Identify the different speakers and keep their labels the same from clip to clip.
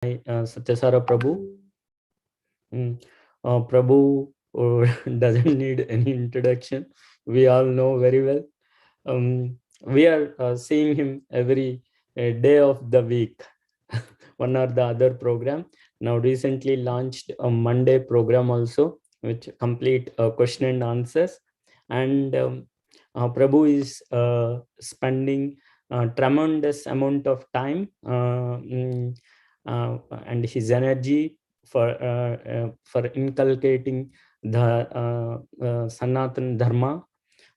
Speaker 1: Satya Sara Prabhu. Prabhu doesn't need any introduction. We all know very well. We are seeing him every day of the week, one or the other program. Now recently launched a Monday program also, which complete question and answers. And Prabhu is spending a tremendous amount of time and his energy for inculcating the Sanatan Dharma,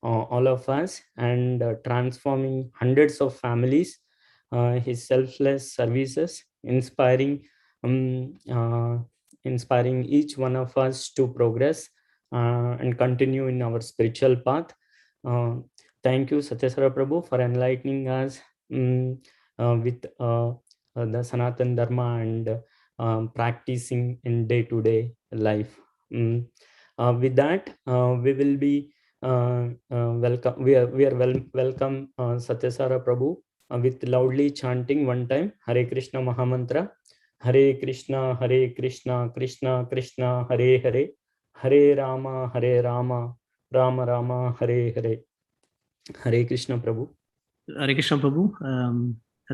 Speaker 1: all of us, and transforming hundreds of families. His selfless services um, uh, inspiring each one of us to progress and continue in our spiritual path. Uh, Thank you, Satya Sara Prabhu, for enlightening us with the Sanatan Dharma and practicing in day-to-day life. With that, we will be welcome. We are welcome Satya Sara Prabhu with loudly chanting one time Hare Krishna Mahamantra. Hare Krishna, Krishna Krishna, Hare Hare, Hare Rama, Rama Rama, Hare Hare. Hare Krishna Prabhu.
Speaker 2: Hare Krishna Prabhu.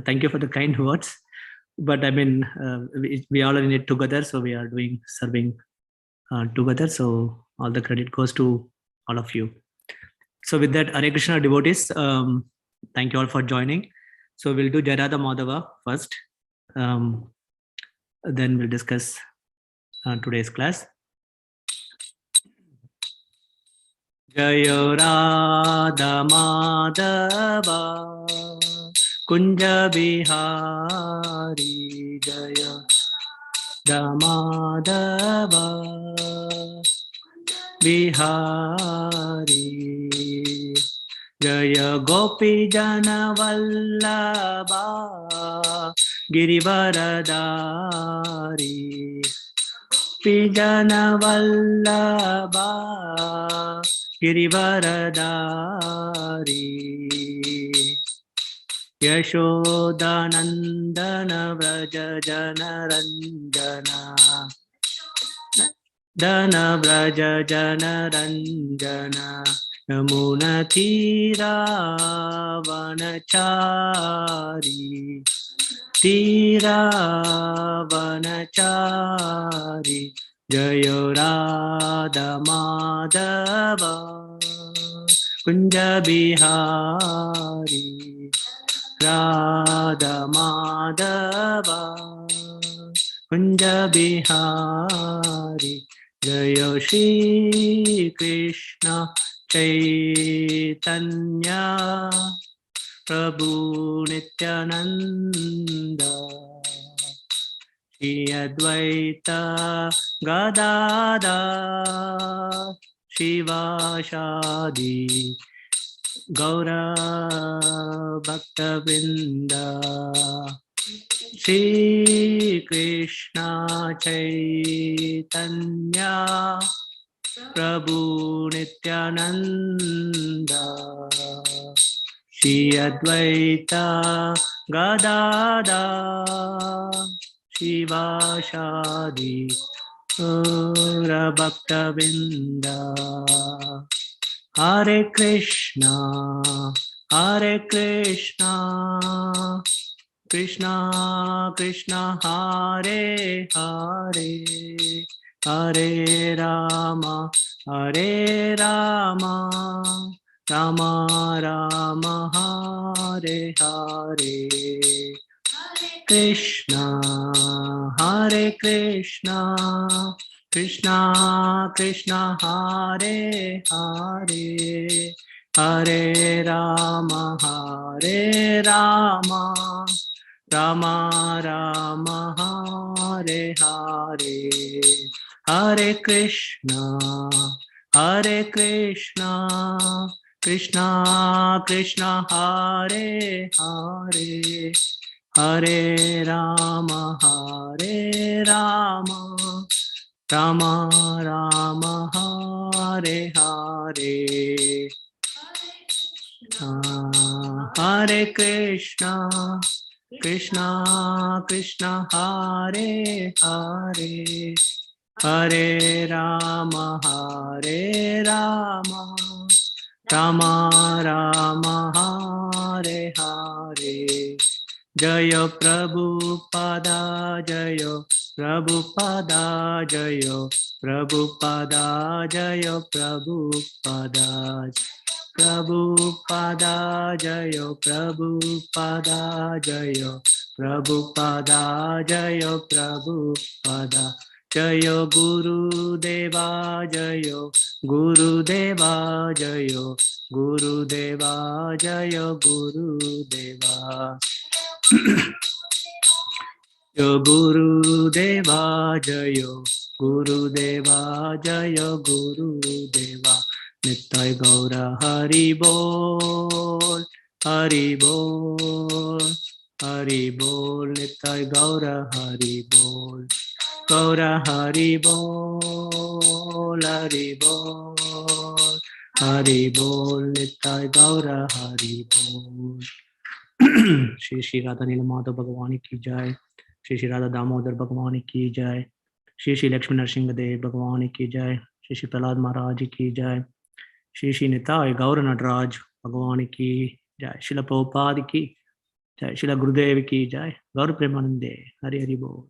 Speaker 2: Thank you for the kind words. But I mean, we all are in it together, so we are doing serving together. So all the credit goes to all of you. So with that, Hare Krishna devotees, thank you all for joining. So we'll do Jayarada Madhava first. Then we'll discuss today's class. Jaya Radha Madhava Kunja Bihari Jaya Madhava Bihari Jaya Gopi Jana Vallabha Girivaradari Pijana Vallabha Girivaradari Yashodanandana Vraja Janaranjana Dana Vraja Janaranjana Yamuna Tira Vanachari Tira Vanachari Jaya Radha Madhava Kunja Bihari Radha Madhava Kunja Bihari Jaya Shri Krishna Chaitanya Prabhu Nityananda Shri Advaita Gadadhar Shivashadi Gaura Bhaktavinda Shri Krishna Chaitanya Prabhu Nityananda Shri Advaita Gadadhar Shivashadi Gaura Bhaktavinda Hare Krishna, Hare Krishna, Krishna Krishna, Hare Hare, Hare Rama, Hare Rama, Rama Rama, Hare Hare. Krishna, Hare Krishna, Krishna Krishna, Hare Hare, Hare Rama, Hare Rama, Rama Rama, Hare Hare. Hare Krishna, Hare Krishna, Krishna Krishna, Hare Hare, Hare Rama, Hare Rama, Rama Rama, Hare Hare. Hare Krishna, Krishna Krishna Hare Hare, Hare Rama Hare Rama, Rama Rama Hare Hare. Jaya Prabhupada, Jaya Prabhupada, Jaya Prabhupada, Jaya Prabhupada, Prabhupada, Jaya Prabhupada, Jaya Prabhupada, Jaya Prabhupada, Jaya Guru Deva, Jaya Guru Deva, Jaya Guru Deva, Jaya Guru Deva. Jaya Guru Deva, Jaya Guru Deva, Jaya Guru Deva. Nittai Gaura Hari Bol, Hari Bol, Hari Bol. Nittai Gaura Hari Bol, Gaura Hari Bol, Hari Bol, Hari Bol. Nittai Gaura Hari Bol. Shri Shri Radha Neelmadhav भगवान की जय, श्री श्री राधा दामोदर भगवान की जय, श्री श्री लक्ष्मी नरसिंह देव भगवान की जय, श्री श्री प्रहलाद महाराज की जय, श्री श्री निताय गौर नटराज भगवान की जय, शिला प्रभुपाद की जय, शिला गुरुदेव की जय, गौर प्रेमानंदे, हरि हरि बोल.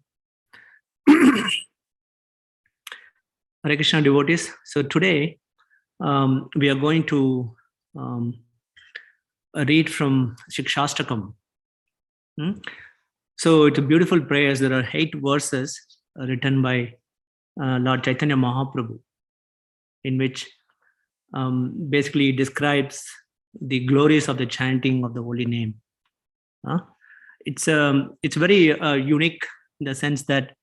Speaker 2: Hare Krishna devotees. So today we are going to read from Shikshastakam. So it's a beautiful prayers. There are 8 verses written by Lord Chaitanya Mahaprabhu, in which basically describes the glories of the chanting of the holy name. It's very unique in the sense that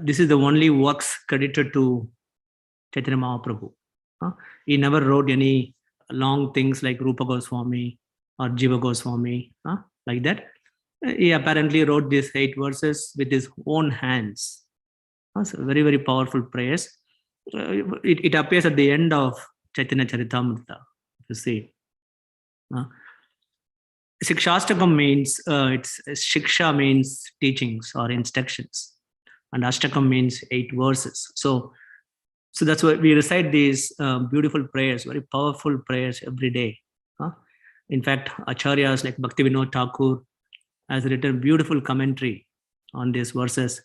Speaker 2: this is the only works credited to Chaitanya Mahaprabhu. He never wrote any long things like Rupa Goswami or Jiva Goswami, like that. He apparently wrote these 8 verses with his own hands. So very, very powerful prayers. It appears at the end of Chaitanya Charitamrita, you see. Shikshastakam means, Shiksha means teachings or instructions, and Ashtakam means 8 verses. So that's why we recite these beautiful prayers, very powerful prayers every day. In fact, Acharyas like Bhaktivinoda Thakur has written beautiful commentary on these verses,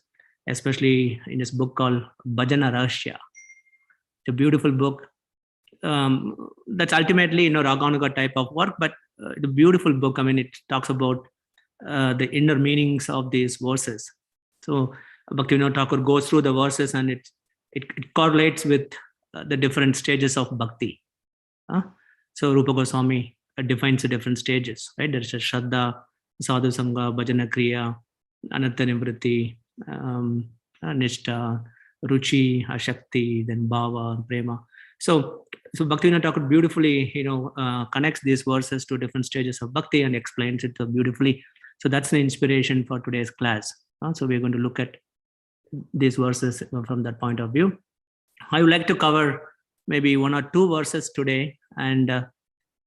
Speaker 2: especially in his book called Bhajana Rahasya. It's a beautiful book. That's ultimately, Raganuga type of work, but the beautiful book. I mean, it talks about the inner meanings of these verses. So Bhaktivinoda Thakur goes through the verses, and it correlates with the different stages of bhakti. So Rupa Goswami defines the different stages, right? There's a Shraddha, Sadhu Sangha, Bhajana Kriya, Anatta Nivritti, Nishta, Ruchi, Ashakti, then Bhava, Prema. So Bhaktivinoda Thakur beautifully, connects these verses to different stages of bhakti and explains it beautifully. So that's the inspiration for today's class. So we're going to look at these verses from that point of view. I would like to cover maybe 1 or 2 verses today, and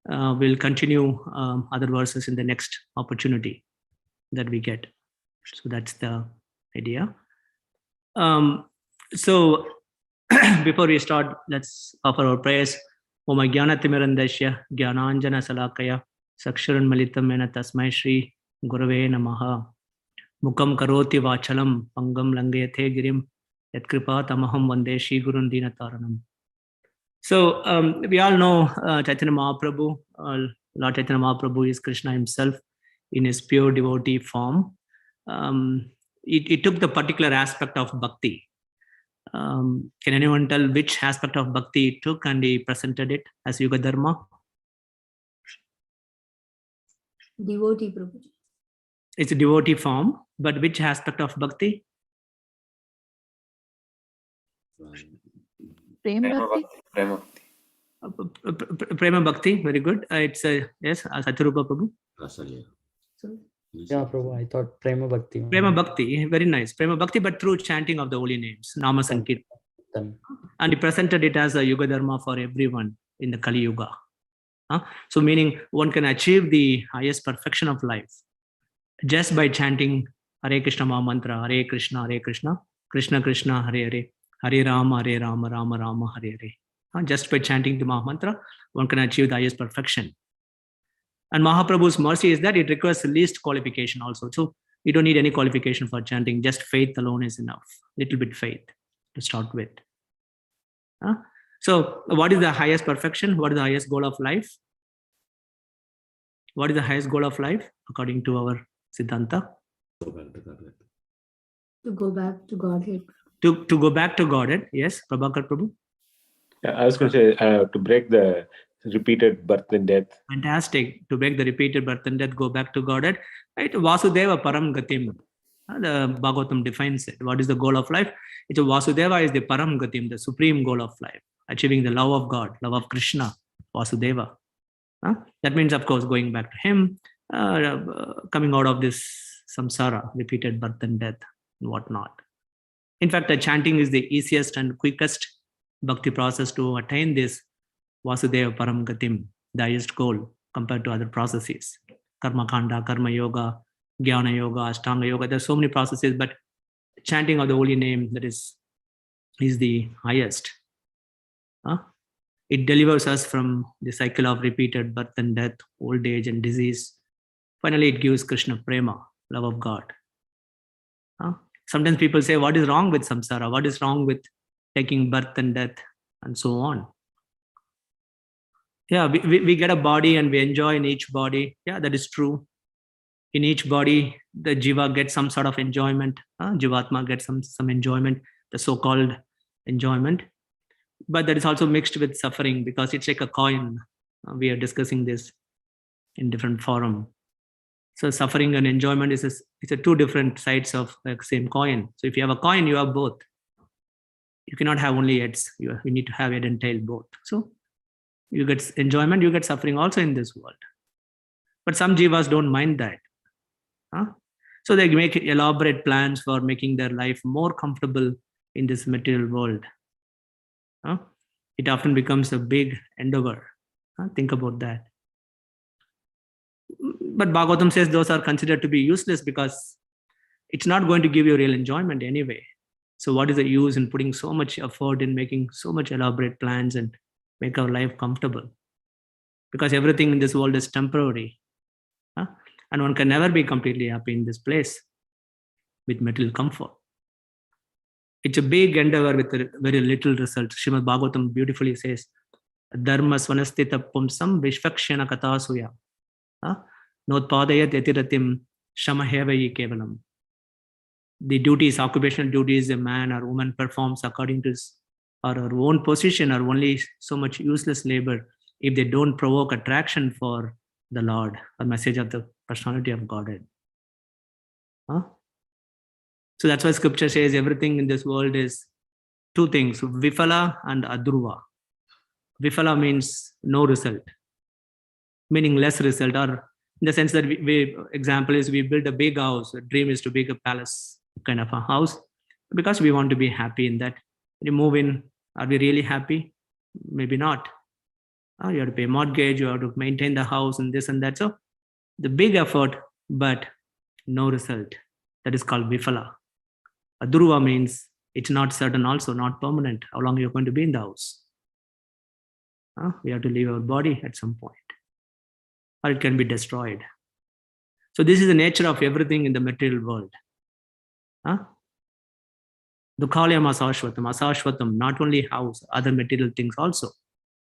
Speaker 2: we'll continue other verses in the next opportunity that we get. So that's the idea. So before we start, let's offer our prayers. Om Jnanatimirandasya Jnananjana Salakaya Saksharan Malitam Mena Tasmai Shri Gurave Namaha Mukam Karoti Vachalam Pangam Langayate Girim Yatkripa Tamaham Vande Shri Gurun Dinataranam. So we all know Chaitanya Mahaprabhu. Lord Chaitanya Mahaprabhu is Krishna himself in his pure devotee form. It took the particular aspect of bhakti. Can anyone tell which aspect of bhakti it took, and he presented it as Yuga Dharma?
Speaker 3: Devotee, Prabhuji.
Speaker 2: It's a devotee form, but which aspect of bhakti?
Speaker 3: Prema Bhakti.
Speaker 2: Prema Bhakti, very good. It's yes, Satyarupa Prabhu.
Speaker 1: Yeah, Prabhu, I thought Prema Bhakti.
Speaker 2: Prema Bhakti, very nice. Prema Bhakti, but through chanting of the holy names, Nama Sankirtan. And he presented it as a Yuga Dharma for everyone in the Kali Yuga. So meaning one can achieve the highest perfection of life just by chanting Hare Krishna Maha Mantra, Hare Krishna, Krishna Krishna, Hare Hare, Hare Rama, Rama Rama, Hare Hare. Just by chanting the Maha Mantra, one can achieve the highest perfection. And Mahaprabhu's mercy is that it requires the least qualification also. So you don't need any qualification for chanting. Just faith alone is enough. Little bit faith to start with. So what is the highest perfection? What is the highest goal of life? What is the highest goal of life according to our Siddhanta?
Speaker 3: To go back to Godhead.
Speaker 2: To go back to Godhead. Yes, Prabhakar Prabhu.
Speaker 4: Yeah, I was going to say to break the repeated birth and death.
Speaker 2: Fantastic. To break the repeated birth and death, go back to Godhead. Right? Vasudeva Param Gatim. The Bhagavatam defines it. What is the goal of life? It's a Vasudeva is the Param Gatim, the supreme goal of life. Achieving the love of God, love of Krishna, Vasudeva. That means, of course, going back to him, coming out of this samsara, repeated birth and death, and whatnot. In fact, the chanting is the easiest and quickest bhakti process to attain this Vasudeva Param Gatim, the highest goal compared to other processes. Karma Kanda, Karma Yoga, Jnana Yoga, Ashtanga Yoga. There are so many processes, but chanting of the holy name, that is the highest. It delivers us from the cycle of repeated birth and death, old age and disease. Finally, it gives Krishna prema, love of God. Sometimes people say, what is wrong with samsara? What is wrong with taking birth and death and so on? Yeah, we get a body and we enjoy in each body. Yeah, that is true. In each body, the jiva gets some sort of enjoyment. Jivatma gets some enjoyment, the so-called enjoyment. But that is also mixed with suffering because it's like a coin. We are discussing this in different forum. So suffering and enjoyment is a two different sides of the same coin. So if you have a coin, you have both. You cannot have only heads. You need to have head and tail both. So you get enjoyment, you get suffering also in this world. But some jivas don't mind that. So they make elaborate plans for making their life more comfortable in this material world. It often becomes a big endeavor. Think about that. But Bhagavatam says those are considered to be useless because it's not going to give you real enjoyment anyway. So what is the use in putting so much effort in making so much elaborate plans and make our life comfortable? Because everything in this world is temporary. And one can never be completely happy in this place with material comfort. It's a big endeavor with very little result. Srimad Bhagavatam beautifully says, Dharma svanastita pumsam vishvakshana katasuya. Notpadayat yatiratim shamahevayi kevalam. The duties, occupational duties a man or woman performs according to his or her own position are only so much useless labor if they don't provoke attraction for the Lord, a message of the personality of Godhead. So that's why scripture says everything in this world is two things, Vifala and Adruva. Vifala means no result, meaning less result, or in the sense that example is we build a big house. The dream is to build a palace kind of a house because we want to be happy in that. When you move in, are we really happy? Maybe not. You have to pay mortgage, you have to maintain the house and this and that. So the big effort, but no result. That is called Vifala. Adruva means it's not certain also, not permanent, how long you're going to be in the house. We have to leave our body at some point, or it can be destroyed. So this is the nature of everything in the material world. Dukhalayam asashvatam, asashvatam, not only house, other material things also,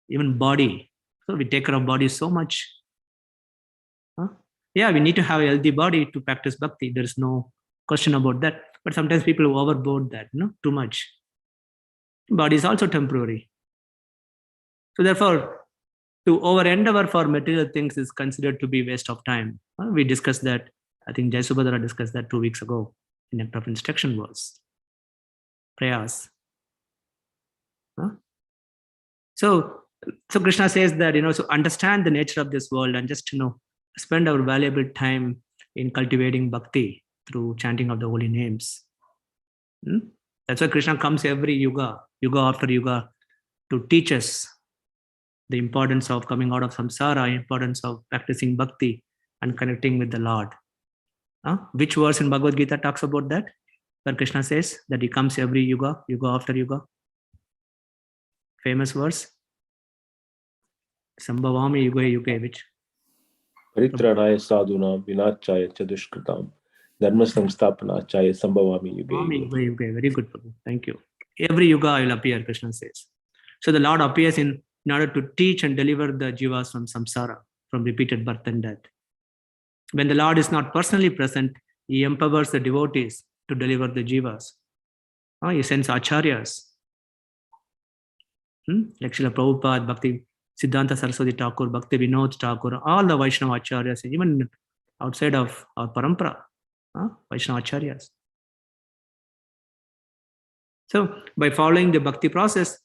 Speaker 2: even body. So we take care of body so much. Yeah, we need to have a healthy body to practice bhakti. There is no question about that. But sometimes people overboard that, too much. Body is also temporary. So therefore, to over-endeavor for material things is considered to be waste of time. We discussed that. I think Jai Subhadra discussed that 2 weeks ago in Nectar of Instruction verse. Prayas. So Krishna says that, so understand the nature of this world and just, spend our valuable time in cultivating bhakti through chanting of the holy names. That's why Krishna comes every yuga after yuga, to teach us the importance of coming out of samsara, importance of practicing bhakti and connecting with the Lord. Which verse in Bhagavad Gita talks about that? Where Krishna says that he comes every yuga, yuga after yuga. Famous verse. Sambhavami yuga yuga, which?
Speaker 4: Paritranaya sadhuna vinachaya chadushkritam dharma samsthapanachaya sambhavami yuge yuge.
Speaker 2: Very good, Prabhu. Thank you. Every yuga I will appear, Krishna says. So the Lord appears in order to teach and deliver the jivas from samsara, from repeated birth and death. When the Lord is not personally present, he empowers the devotees to deliver the jivas. He sends acharyas. Like Srila Prabhupada, Bhakti Siddhanta Saraswati Thakur, Bhakti Vinod Thakur, all the Vaishnava acharyas, even outside of our parampara, Vaishnava acharyas. So by following the bhakti process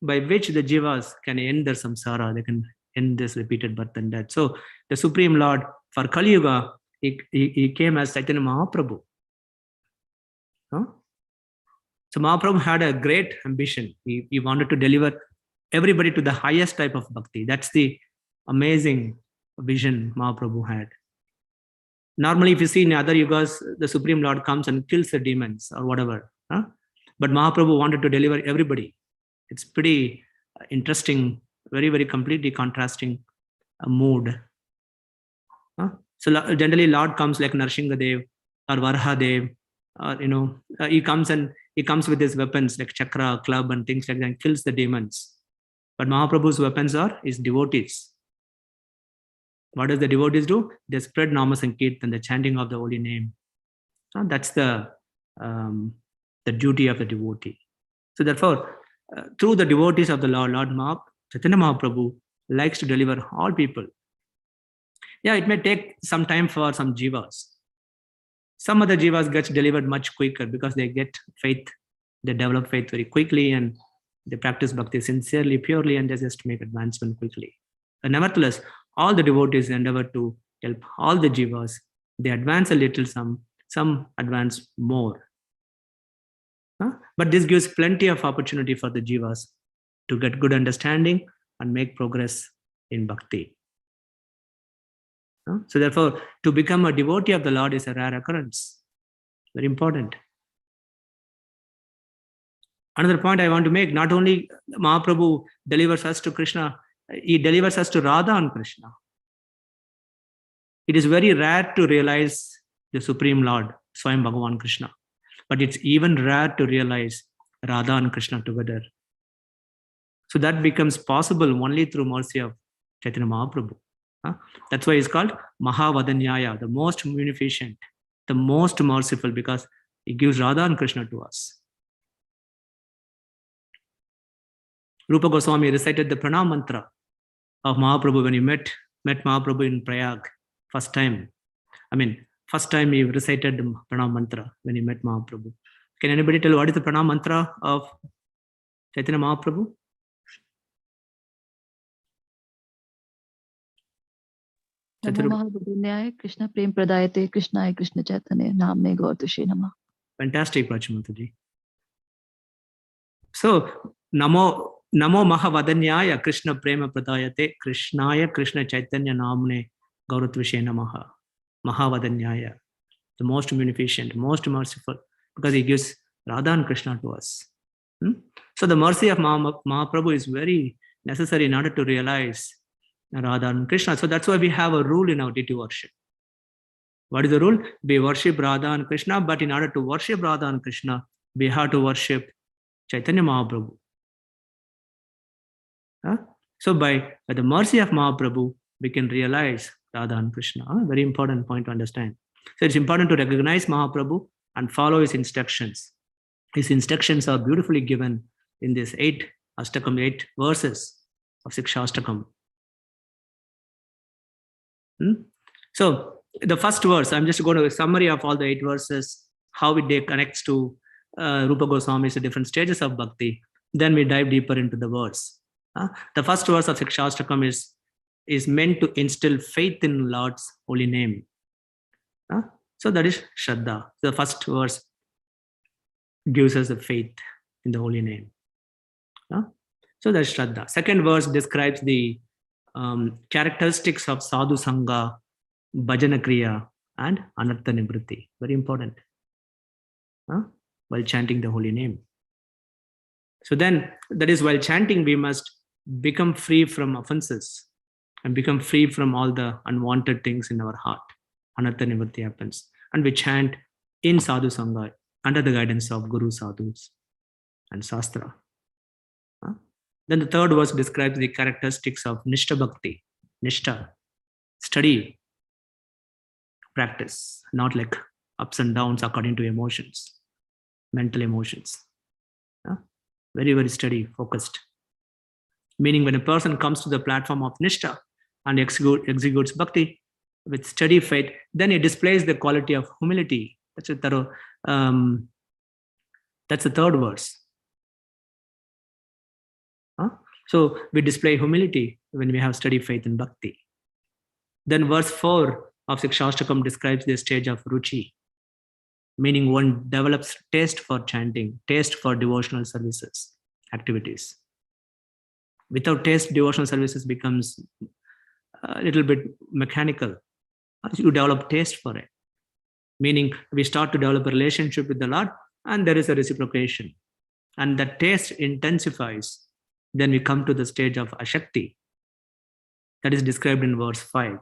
Speaker 2: by which the jivas can end their samsara, they can end this repeated birth and death. So the Supreme Lord for Kali Yuga, he came as Chaitanya Mahaprabhu. So Mahaprabhu had a great ambition. He wanted to deliver everybody to the highest type of bhakti. That's the amazing vision Mahaprabhu had. Normally, if you see in other yugas, the Supreme Lord comes and kills the demons or whatever. But Mahaprabhu wanted to deliver everybody. It's pretty interesting, very, very completely contrasting mood. So generally, Lord comes like Narsinghadev or Varhadev, or he comes with his weapons like chakra, club, and things like that, and kills the demons. But Mahaprabhu's weapons are his devotees. What does the devotees do? They spread Nama Sankirtan, the chanting of the holy name. That's the duty of the devotee. So therefore, through the devotees of the Lord Chaitanya Mahaprabhu likes to deliver all people. Yeah, it may take some time for some jivas. Some other jivas gets delivered much quicker because they get faith, they develop faith very quickly, and they practice bhakti sincerely, purely, and they just make advancement quickly. But nevertheless, all the devotees endeavor to help all the jivas. They advance a little, some advance more. But this gives plenty of opportunity for the jivas to get good understanding and make progress in bhakti. So therefore, to become a devotee of the Lord is a rare occurrence. Very important. Another point I want to make, not only Mahaprabhu delivers us to Krishna, he delivers us to Radha and Krishna. It is very rare to realize the Supreme Lord, Swayam Bhagavan Krishna. But it's even rare to realize Radha and Krishna together. So that becomes possible only through mercy of Chaitanya Mahaprabhu. That's why it's called Mahavadanyaya, the most munificent, the most merciful, because he gives Radha and Krishna to us. Rupa Goswami recited the pranam mantra of Mahaprabhu when he met Mahaprabhu in Prayag first time. First time he recited the pranam mantra when he met Mahaprabhu. Can anybody tell what is the pranam mantra of Chaitanya Mahaprabhu?
Speaker 3: Namo Mahavadanyaya Krishna Prem Pradayate Krishnaya Krishna Chaitanya Namne Gaurtushe Namah.
Speaker 2: Fantastic, Prachimataji. So, Namo Mahavadanyaya Krishna Prema Pradayate Krishnaya Krishna Chaitanya Namne Gaurtushe Namah. Mahavadanyaya, the most munificent, most merciful, because he gives Radha and Krishna to us. So the mercy of Mahaprabhu is very necessary in order to realize Radha and Krishna. So that's why we have a rule in our deity worship. What is the rule? We worship Radha and Krishna, but in order to worship Radha and Krishna, we have to worship Chaitanya Mahaprabhu. So by the mercy of Mahaprabhu, we can realize Radha and Krishna. Very important point to understand. So it's important to recognize Mahaprabhu and follow his instructions. His instructions are beautifully given in this 8 verses of Sikshastakam. So the first verse, I'm just going to a summary of all the 8 verses, how it connects to Rupa Goswami's different stages of bhakti. Then we dive deeper into the verse. The first verse of Sikshastakam is meant to instill faith in Lord's holy name. So that is Shraddha. The first verse gives us the faith in the holy name. So that's Shraddha. Second verse describes the characteristics of Sadhu Sangha, Bhajana Kriya, and anartha nivritti. Very important. While chanting the holy name. So then, that is, while chanting, we must become free from offenses and become free from all the unwanted things in our heart. Anartha nivritti happens. And we chant in sadhu sangha under the guidance of Guru, sadhus, and Shastra. Then the third verse describes the characteristics of Nishtha Bhakti. Nishtha, study, practice, not like ups and downs according to emotions, mental emotions. Very, very steady, focused. Meaning when a person comes to the platform of Nishtha and executes Bhakti with steady faith, then it displays the quality of humility. That's the third verse. So we display humility when we have steady faith in Bhakti. Then verse 4 of Shikshashtakam describes the stage of Ruchi, meaning one develops taste for chanting, taste for devotional services, activities. Without taste, devotional services becomes a little bit mechanical. You develop taste for it, meaning we start to develop a relationship with the Lord, and there is a reciprocation. And that taste intensifies. Then we come to the stage of Ashakti, that is described in verse 5,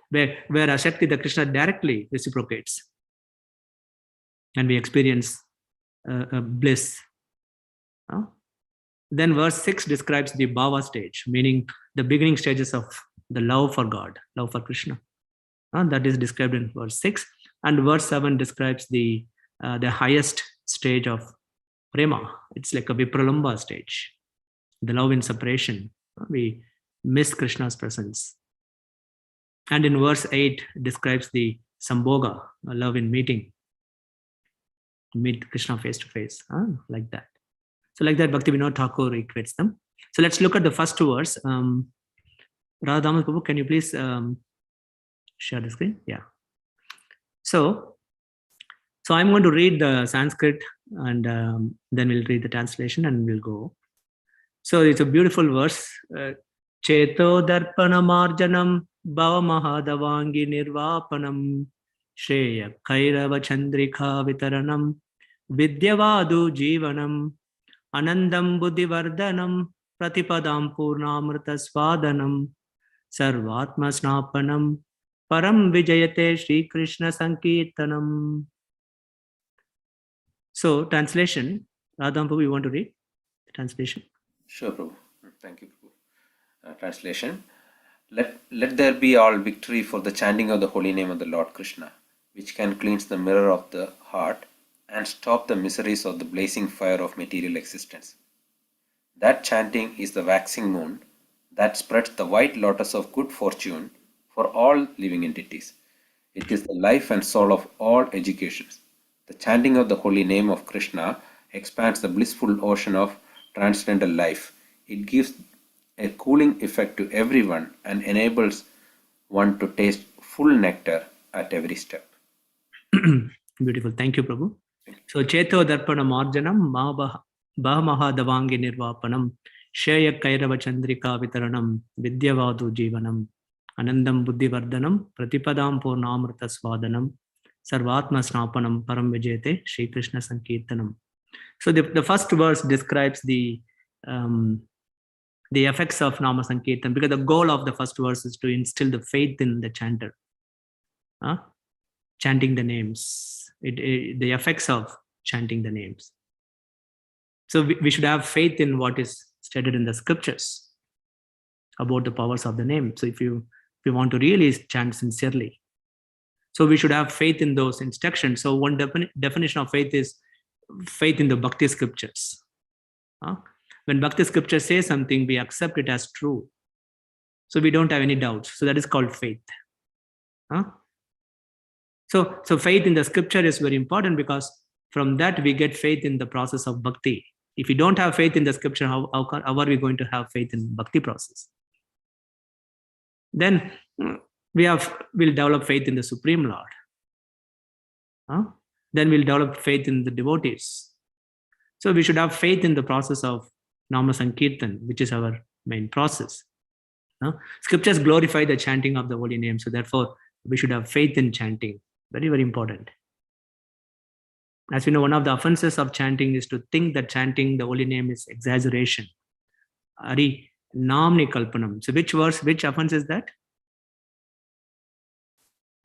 Speaker 2: where Ashakti, the Krishna, directly reciprocates, and we experience bliss. Then verse 6 describes the Bhava stage, meaning the beginning stages of the love for God, love for Krishna. That is described in verse 6. And verse 7 describes the highest stage of Prema. It's like a Vipralamba stage, the love in separation. We miss Krishna's presence. And in verse 8 describes the Sambhoga, a love in meeting. Meet Krishna face to face, like that. So like that, Bhaktivinoda Thakur equates them. So let's look at the first two verse. Radha Prabhu, can you please share the screen? Yeah. So I'm going to read the Sanskrit, and then we'll read the translation and we'll go. So it's a beautiful verse. Cheto darpana marjanam bhava mahadavangi nirvapanam shreya kairava chandrika vitaranam vidyavadu jivanam anandam buddhivardhanam pratipadam purnamrita svadanam sarvatma snapanam param vijayate Shri Krishna sankirtanam. So translation, Radha Prabhu, you want to read the translation?
Speaker 5: Sure, Prabhu. Thank you, Prabhu. Translation. Let there be all victory for the chanting of the holy name of the Lord Krishna, which can cleanse the mirror of the heart and stop the miseries of the blazing fire of material existence. That chanting is the waxing moon that spreads the white lotus of good fortune for all living entities. It is the life and soul of all educations. The chanting of the holy name of Krishna expands the blissful ocean of transcendental life. It gives a cooling effect to everyone and enables one to taste full nectar at every step.
Speaker 2: Beautiful. Thank you, Prabhu. So, Cheto Darpana Marjanam Bahamaha Davangi Nirvapanam Shaya Kairava Chandrika Vitaranam Vidyavadu Jivanam Anandam Buddhivardhanam Pratipadam Purnamrita Svadanam Sarvatma Snapanam Param Vijayate Shri Krishna Sankirtanam. So the first verse describes the effects of Nama Sankirtan, because the goal of the first verse is to instill the faith in the chanter. Chanting the names, the effects of chanting the names. So we should have faith in what is stated in the scriptures about the powers of the name. So if you want to really chant sincerely, so we should have faith in those instructions. So one definition of faith is faith in the Bhakti scriptures. When Bhakti scripture says something, we accept it as true. So we don't have any doubts. So that is called faith. So faith in the scripture is very important, because from that we get faith in the process of bhakti. If we don't have faith in the scripture, how are we going to have faith in bhakti process? Then we'll develop faith in the Supreme Lord. Then we'll develop faith in the devotees. So we should have faith in the process of Nama Sankirtan, which is our main process. Scriptures glorify the chanting of the holy name. So therefore, We should have faith in chanting. Very, very important. As we know, one of the offenses of chanting is to think that chanting the holy name is exaggeration. Ari namni kalpanam. So which verse, which offense is that?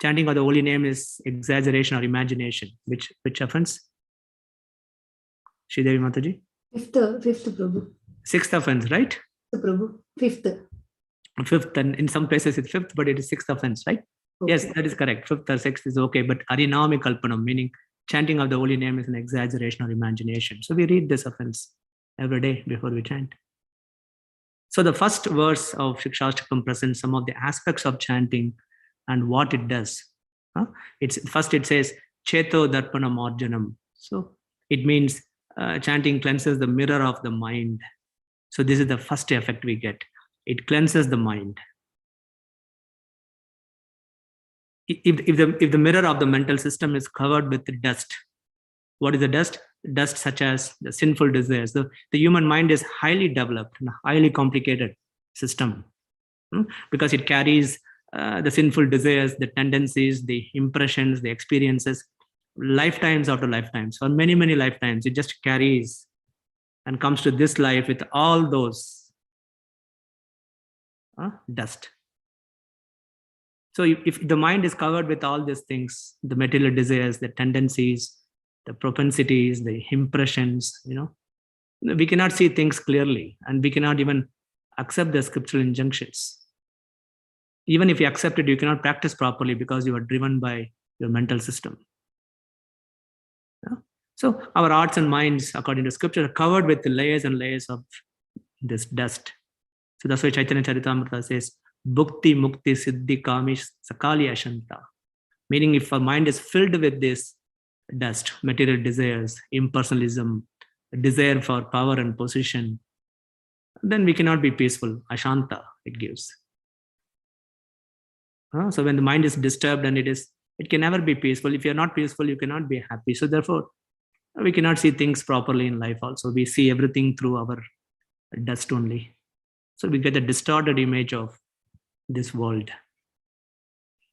Speaker 2: Chanting of the holy name is exaggeration or imagination. Which offense? Sridevi Mataji?
Speaker 6: Fifth, Prabhu.
Speaker 2: Sixth offense, right?
Speaker 6: Prabhu. Fifth,
Speaker 2: and in some places it's fifth, but it is sixth offense, right? Okay. Yes, that is correct. Fifth or sixth is okay, but arinami kalpanam, meaning chanting of the holy name is an exaggeration or imagination. So we read this offense every day before we chant. So the first verse of Shikshashtakam presents some of the aspects of chanting and what it does. First it says, Cheto Darpanam Arjanam. So it means chanting cleanses the mirror of the mind. So this is the first effect we get. It cleanses the mind. If the mirror of the mental system is covered with dust, what is the dust? Dust such as the sinful desires. The human mind is highly developed and highly complicated system because it carries the sinful desires, the tendencies, the impressions, the experiences, lifetimes after lifetimes, for many, many lifetimes. It just carries and comes to this life with all those dust. So if the mind is covered with all these things, the material desires, the tendencies, the propensities, the impressions, we cannot see things clearly, and we cannot even accept the scriptural injunctions. Even if you accept it, you cannot practice properly because you are driven by your mental system. So our hearts and minds, according to scripture, are covered with layers and layers of this dust. So that's why Chaitanya Charitamrita says, Bhukti Mukti Siddhi Kamish Sakali Ashanta. Meaning, if our mind is filled with this dust, material desires, impersonalism, desire for power and position, then we cannot be peaceful. Ashanta, it gives. So when the mind is disturbed and it can never be peaceful. If you're not peaceful, you cannot be happy. So therefore, we cannot see things properly in life also. We see everything through our dust only. So we get a distorted image of this world.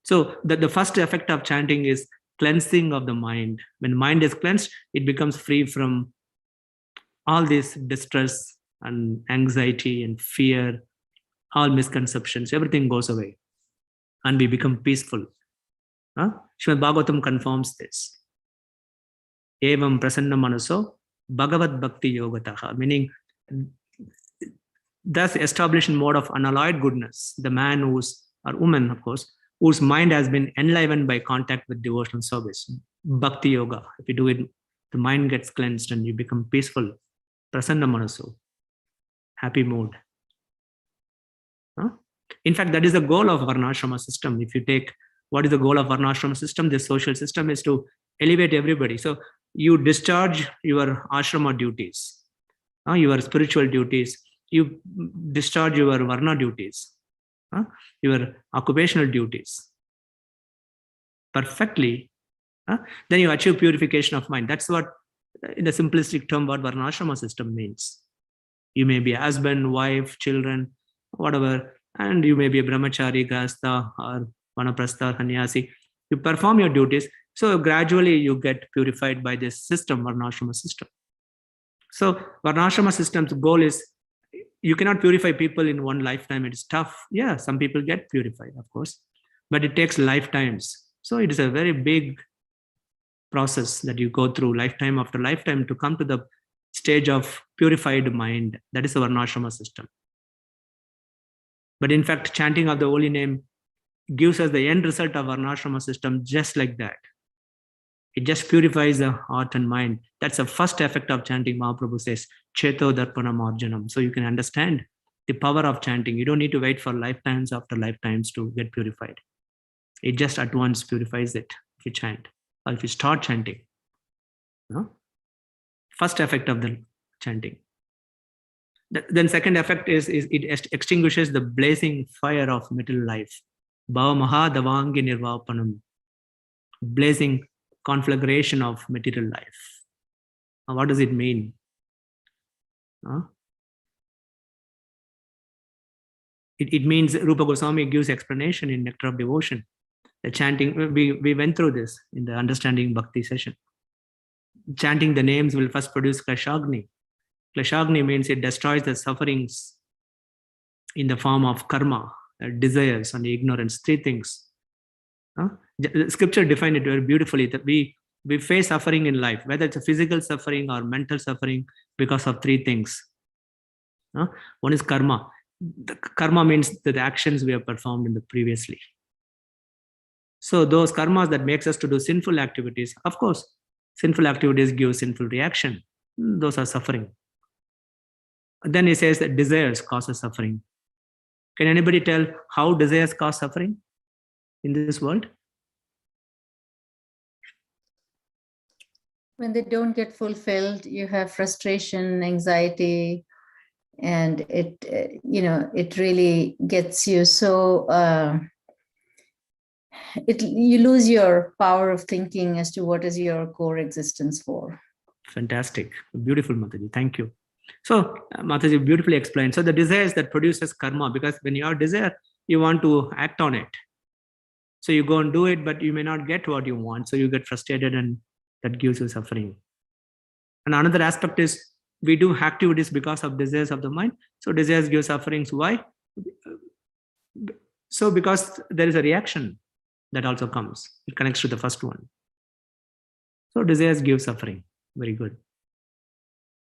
Speaker 2: So the first effect of chanting is cleansing of the mind. When mind is cleansed, it becomes free from all this distress and anxiety and fear, all misconceptions. Everything goes away and we become peaceful. Srimad Bhagavatam confirms this. Evam prasanna manaso bhagavad bhakti yogataha, meaning thus established mode of unalloyed goodness, the man or woman, of course, whose mind has been enlivened by contact with devotional service. Bhakti yoga, if you do it, the mind gets cleansed and you become peaceful. Prasanna manaso, happy mood. In fact, that is the goal of Varnashrama system. If you take what is the goal of Varnashrama system, this social system is to elevate everybody. So you discharge your ashrama duties, your spiritual duties, you discharge your varna duties, your occupational duties perfectly, then you achieve purification of mind. That's what, in the simplistic term, what Varnashrama system means. You may be a husband, wife, children, whatever, and you may be a brahmachari, grahastha, or vanaprastha, sannyasi. You perform your duties, so gradually you get purified by this system, Varnashrama system. So Varnashrama system's goal is, you cannot purify people in one lifetime. It is tough. Yeah, some people get purified, of course, but it takes lifetimes. So it is a very big process that you go through lifetime after lifetime to come to the stage of purified mind. That is the Varnashrama system. But in fact, chanting of the holy name gives us the end result of Varnashrama system just like that. It just purifies the heart and mind. That's the first effect of chanting. Mahaprabhu says, Cheto Darpanam Arjanam. So you can understand the power of chanting. You don't need to wait for lifetimes after lifetimes to get purified. It just at once purifies it if you chant or if you start chanting. First effect of the chanting. Then second effect is it extinguishes the blazing fire of material life. Bhava Maha Davangi Nirvapanam. Blazing conflagration of material life. Now, what does it mean? It means, Rupa Goswami gives explanation in Nectar of Devotion. The chanting, we went through this in the understanding Bhakti session. Chanting the names will first produce Klashagni. Klashagni means it destroys the sufferings in the form of karma, desires and ignorance, three things. The scripture defined it very beautifully that we face suffering in life, whether it's a physical suffering or mental suffering, because of three things. One is karma. The karma means the actions we have performed in the previously. So those karmas that makes us to do sinful activities, of course, sinful activities give sinful reaction. Those are suffering. Then he says that desires causes suffering. Can anybody tell how desires cause suffering in this world?
Speaker 7: When they don't get fulfilled, you have frustration, anxiety, and it really gets you so you lose your power of thinking as to what is your core existence for.
Speaker 2: Fantastic. Beautiful, Mataji. Thank you. So Mataji beautifully explained. So the desires that produces karma, because when you have desire, you want to act on it. So you go and do it, but you may not get what you want. So you get frustrated and that gives you suffering. And another aspect is we do activities because of desires of the mind. So desires give sufferings. Why? So because there is a reaction that also comes. It connects to the first one. So desires give suffering. Very good.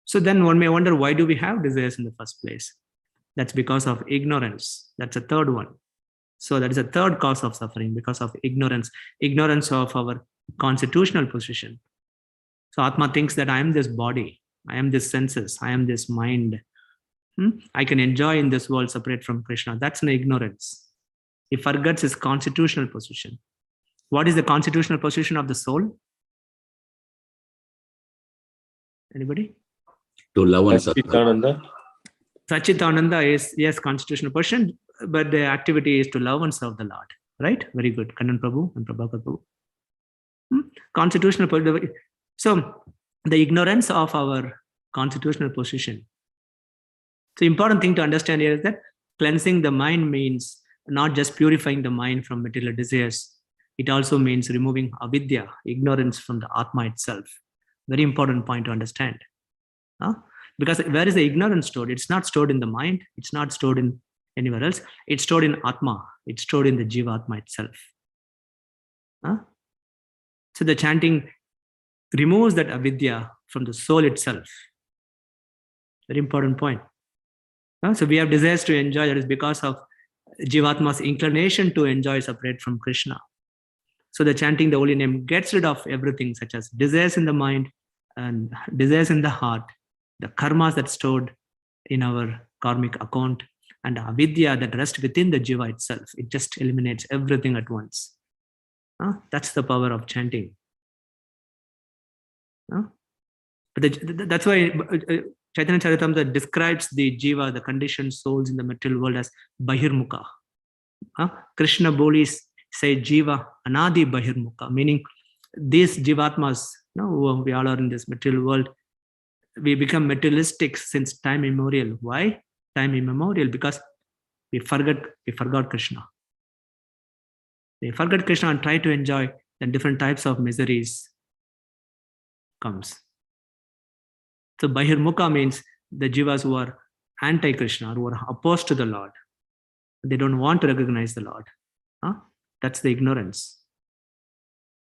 Speaker 2: So then one may wonder, why do we have desires in the first place? That's because of ignorance. That's a third one. So that is a third cause of suffering, because of ignorance. Ignorance of our constitutional position. So Atma thinks that I am this body, I am this senses, I am this mind. I can enjoy in this world separate from Krishna. That's an ignorance. He forgets his constitutional position. What is the constitutional position of the soul? Anybody?
Speaker 8: To love and serve.
Speaker 2: Sachitananda is, yes, constitutional position, but the activity is to love and serve the Lord. Right? Very good. Kannan Prabhu and Prabhakar Prabhu. Constitutional position. So the ignorance of our constitutional position. The important thing to understand here is that cleansing the mind means not just purifying the mind from material desires. It also means removing avidya, ignorance from the Atma itself. Very important point to understand. Because where is the ignorance stored? It's not stored in the mind. It's not stored in anywhere else. It's stored in Atma. It's stored in the Jivatma itself. So the chanting removes that avidya from the soul itself. Very important point. So we have desires to enjoy. That is because of Jivatma's inclination to enjoy separate from Krishna. So the chanting the holy name gets rid of everything, such as desires in the mind and desires in the heart, the karmas that stored in our karmic account, and avidya that rests within the jiva itself. It just eliminates everything at once. That's the power of chanting. But that's why Chaitanya Charitamrita describes the jiva, the conditioned souls in the material world, as bahirmukha. Krishna Bolis say jiva anadi bahirmukha, meaning these jivatmas, who we all are in this material world, we become materialistic since time immemorial. Why? Time immemorial, because we forgot Krishna. We forget Krishna and try to enjoy the different types of miseries comes. So bahirmukha means the jivas who are anti-Krishna, who are opposed to the Lord. They don't want to recognize the Lord. That's the ignorance.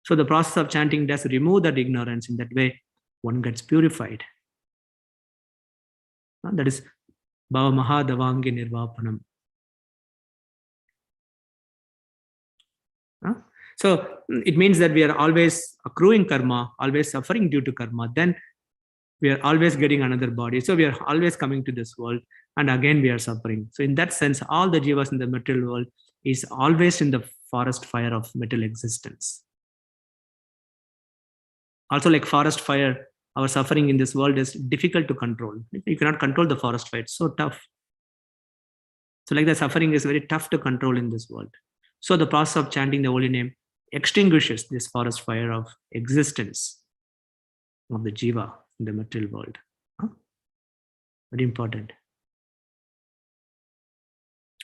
Speaker 2: So the process of chanting does remove that ignorance. In that way, one gets purified. That is Bhava Mahadavangi Nirvapanam. So it means that we are always accruing karma, always suffering due to karma. Then we are always getting another body. So we are always coming to this world, and again we are suffering. So in that sense, all the jivas in the material world is always in the forest fire of material existence. Also, like forest fire, our suffering in this world is difficult to control. You cannot control the forest fire. It's so tough. So like the suffering is very tough to control in this world. So the process of chanting the holy name extinguishes this forest fire of existence of the jiva in the material world. Very important.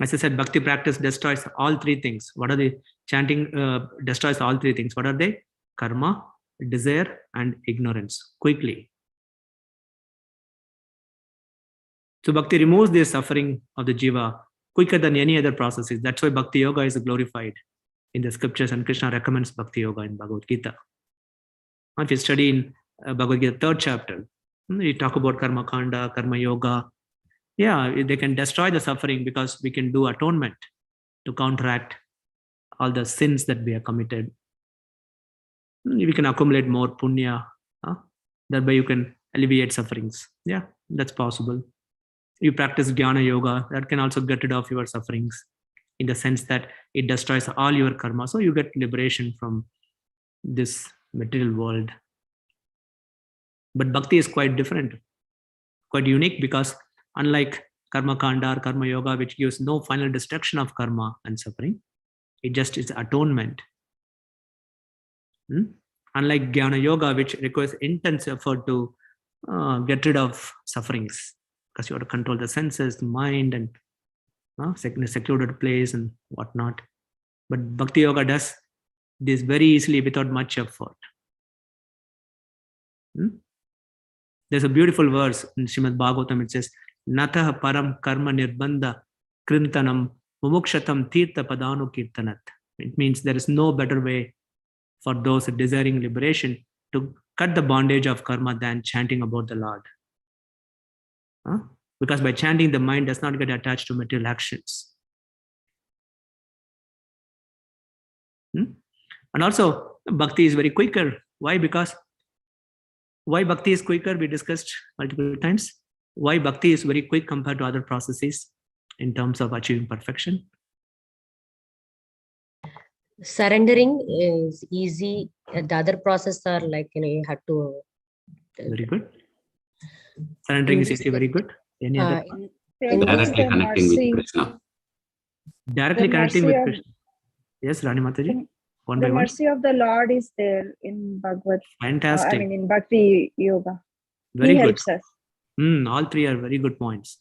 Speaker 2: As I said, bhakti practice destroys all three things. What are the chanting destroys all three things? What are they? Karma, desire, and ignorance. Quickly. So bhakti removes the suffering of the jiva quicker than any other processes. That's why bhakti yoga is glorified in the scriptures, and Krishna recommends bhakti yoga in Bhagavad Gita. If you study in Bhagavad Gita 3rd chapter, we talk about karma kanda, karma yoga. Yeah, they can destroy the suffering because we can do atonement to counteract all the sins that we have committed. We can accumulate more punya. Thereby you can alleviate sufferings. Yeah, that's possible. You practice jnana yoga, that can also get rid of your sufferings in the sense that it destroys all your karma. So you get liberation from this material world. But bhakti is quite different, quite unique, because unlike karma kanda or karma yoga, which gives no final destruction of karma and suffering, it just is atonement. Unlike jnana yoga, which requires intense effort to get rid of sufferings, because you have to control the senses, the mind, and in a secluded place and whatnot. But bhakti yoga does this very easily without much effort. There's a beautiful verse in Srimad Bhagavatam. It says, Natah param karma nirbandha krintanam mumukshatam tirtha padanu kirtanat. It means there is no better way for those desiring liberation to cut the bondage of karma than chanting about the Lord. Because by chanting, the mind does not get attached to material actions. And also, bhakti is very quicker. Why? Because why bhakti is quicker, we discussed multiple times. Why bhakti is very quick compared to other processes in terms of achieving perfection?
Speaker 9: Surrendering is easy. The other process are like, you have to.
Speaker 2: Very good. Surrendering is easy, very good. Any other?
Speaker 8: Directly connecting with Krishna.
Speaker 2: Directly connecting with Krishna. Yes, Rani Mataji.
Speaker 10: The mercy of the Lord is there in Bhagavad.
Speaker 2: Fantastic.
Speaker 10: In Bhakti Yoga.
Speaker 2: Very
Speaker 10: He
Speaker 2: good.
Speaker 10: helps us.
Speaker 2: All three are very good points.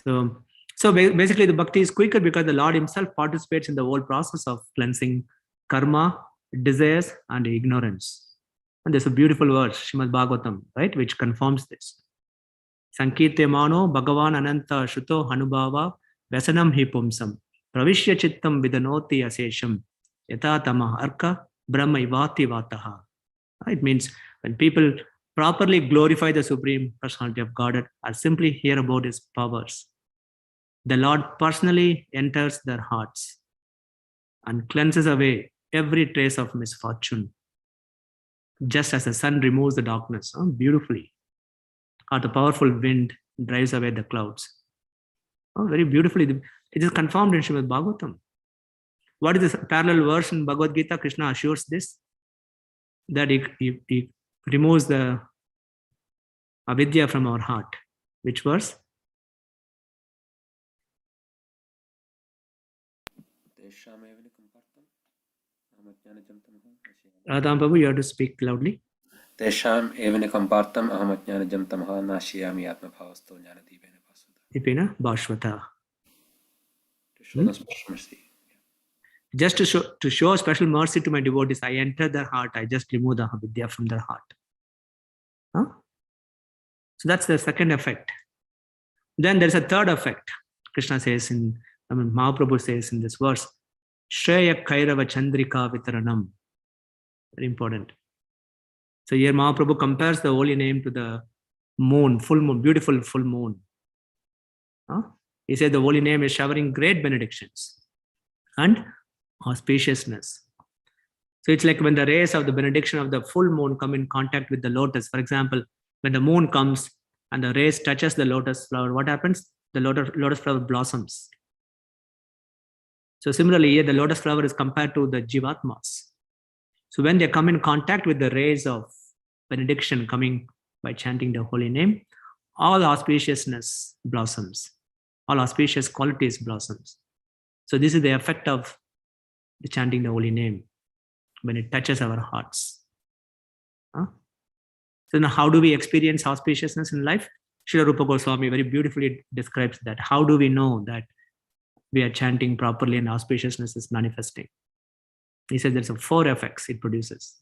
Speaker 2: So basically the bhakti is quicker because the Lord himself participates in the whole process of cleansing karma, desires, and ignorance. And there's a beautiful verse, Srimad Bhagavatam, right, which confirms this. Sankirte mano bhagavan ananta shuto hanubhava vasanam hi pumsam pravishya chittam vidanoti asesham yata tama arka brahma ivati vataha. It means when people properly glorify the Supreme Personality of Godhead or simply hear about his powers, the Lord personally enters their hearts and cleanses away every trace of misfortune, just as the sun removes the darkness beautifully, or the powerful wind drives away the clouds. Very beautifully. It is confirmed in Srimad Bhagavatam. What is this parallel verse in Bhagavad Gita? Krishna assures this, that he removes the avidya from our heart. Which verse? Radha Prabhu, you have to speak loudly.
Speaker 5: Tesham evane kampartam aham ajnanajam tamha nashiyami atma bhavasto jnanadipena vasudha.
Speaker 2: Dipena Bhashvata.
Speaker 5: To show the special mercy.
Speaker 2: Just to show special mercy to my devotees, I enter their heart. I just remove the avidya from their heart. So that's the second effect. Then there's a third effect. Krishna says Mahaprabhu says in this verse, Shreya Kairava Chandrika Vitaranam. Very important. So here Mahaprabhu compares the holy name to the moon, full moon, beautiful full moon. He said the holy name is showering great benedictions and auspiciousness. So it's like when the rays of the benediction of the full moon come in contact with the lotus. For example, when the moon comes and the rays touches the lotus flower, what happens? The lotus flower blossoms. So similarly, here the lotus flower is compared to the jivatmas. So when they come in contact with the rays of benediction coming by chanting the holy name, all auspiciousness blossoms, all auspicious qualities blossoms. So this is the effect of the chanting the holy name when it touches our hearts. So now how do we experience auspiciousness in life? Srila Rupa Goswami very beautifully describes that. How do we know that we are chanting properly and auspiciousness is manifesting? He said there's 4 effects it produces.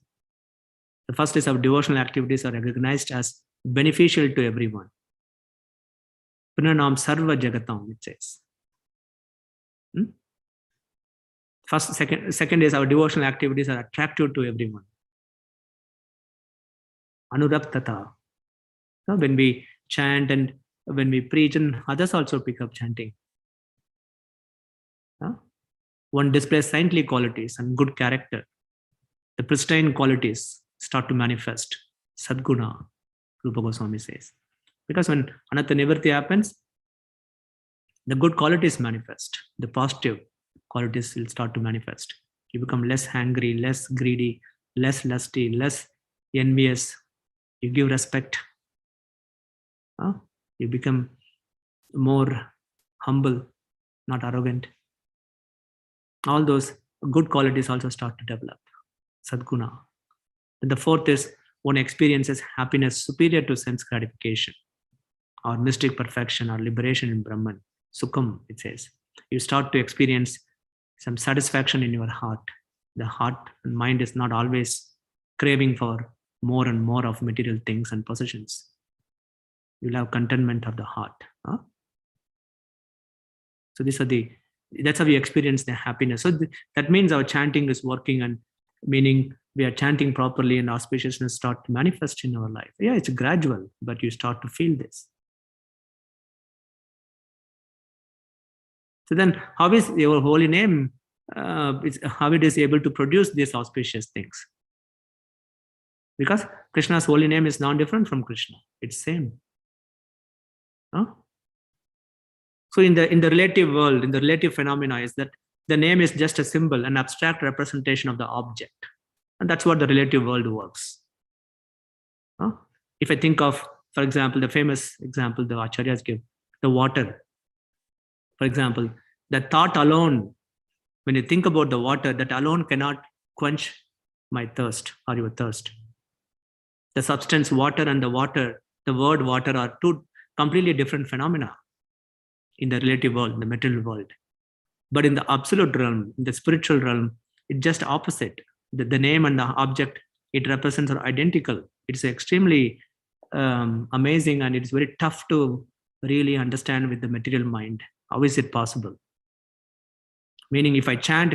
Speaker 2: The first is our devotional activities are recognized as beneficial to everyone. Punanam sarva jagatam, it says. Second is our devotional activities are attractive to everyone. Anuraktata. When we chant and when we preach, and others also pick up chanting. One displays saintly qualities and good character. The pristine qualities start to manifest. Sadguna, Rupa Goswami says. Because when Anatta Nivarti happens, the good qualities manifest. The positive qualities will start to manifest. You become less angry, less greedy, less lusty, less envious. You give respect. You become more humble, not arrogant. All those good qualities also start to develop. Sadguna. And the fourth is one experiences happiness superior to sense gratification, or mystic perfection, or liberation in Brahman. Sukham, it says. You start to experience some satisfaction in your heart. The heart and mind is not always craving for more and more of material things and possessions. You'll have contentment of the heart. So that's how we experience the happiness. So that means our chanting is working, and meaning we are chanting properly and auspiciousness start to manifest in our life. Yeah, it's gradual, but you start to feel this. So then how is your holy name, how it is able to produce these auspicious things? Because Krishna's holy name is not different from Krishna. It's same. So in the relative world, in the relative phenomena, is that the name is just a symbol, an abstract representation of the object. And that's what the relative world works. If I think of, for example, the famous example the Acharyas give, the water. For example, the thought alone, when you think about the water, that alone cannot quench my thirst or your thirst. The substance water and the water, the word water, are two completely different phenomena in the relative world, in the material world. But in the absolute realm, in the spiritual realm, it's just opposite. The name and the object it represents are identical. It's extremely amazing, and it's very tough to really understand with the material mind. How is it possible? Meaning, if I chant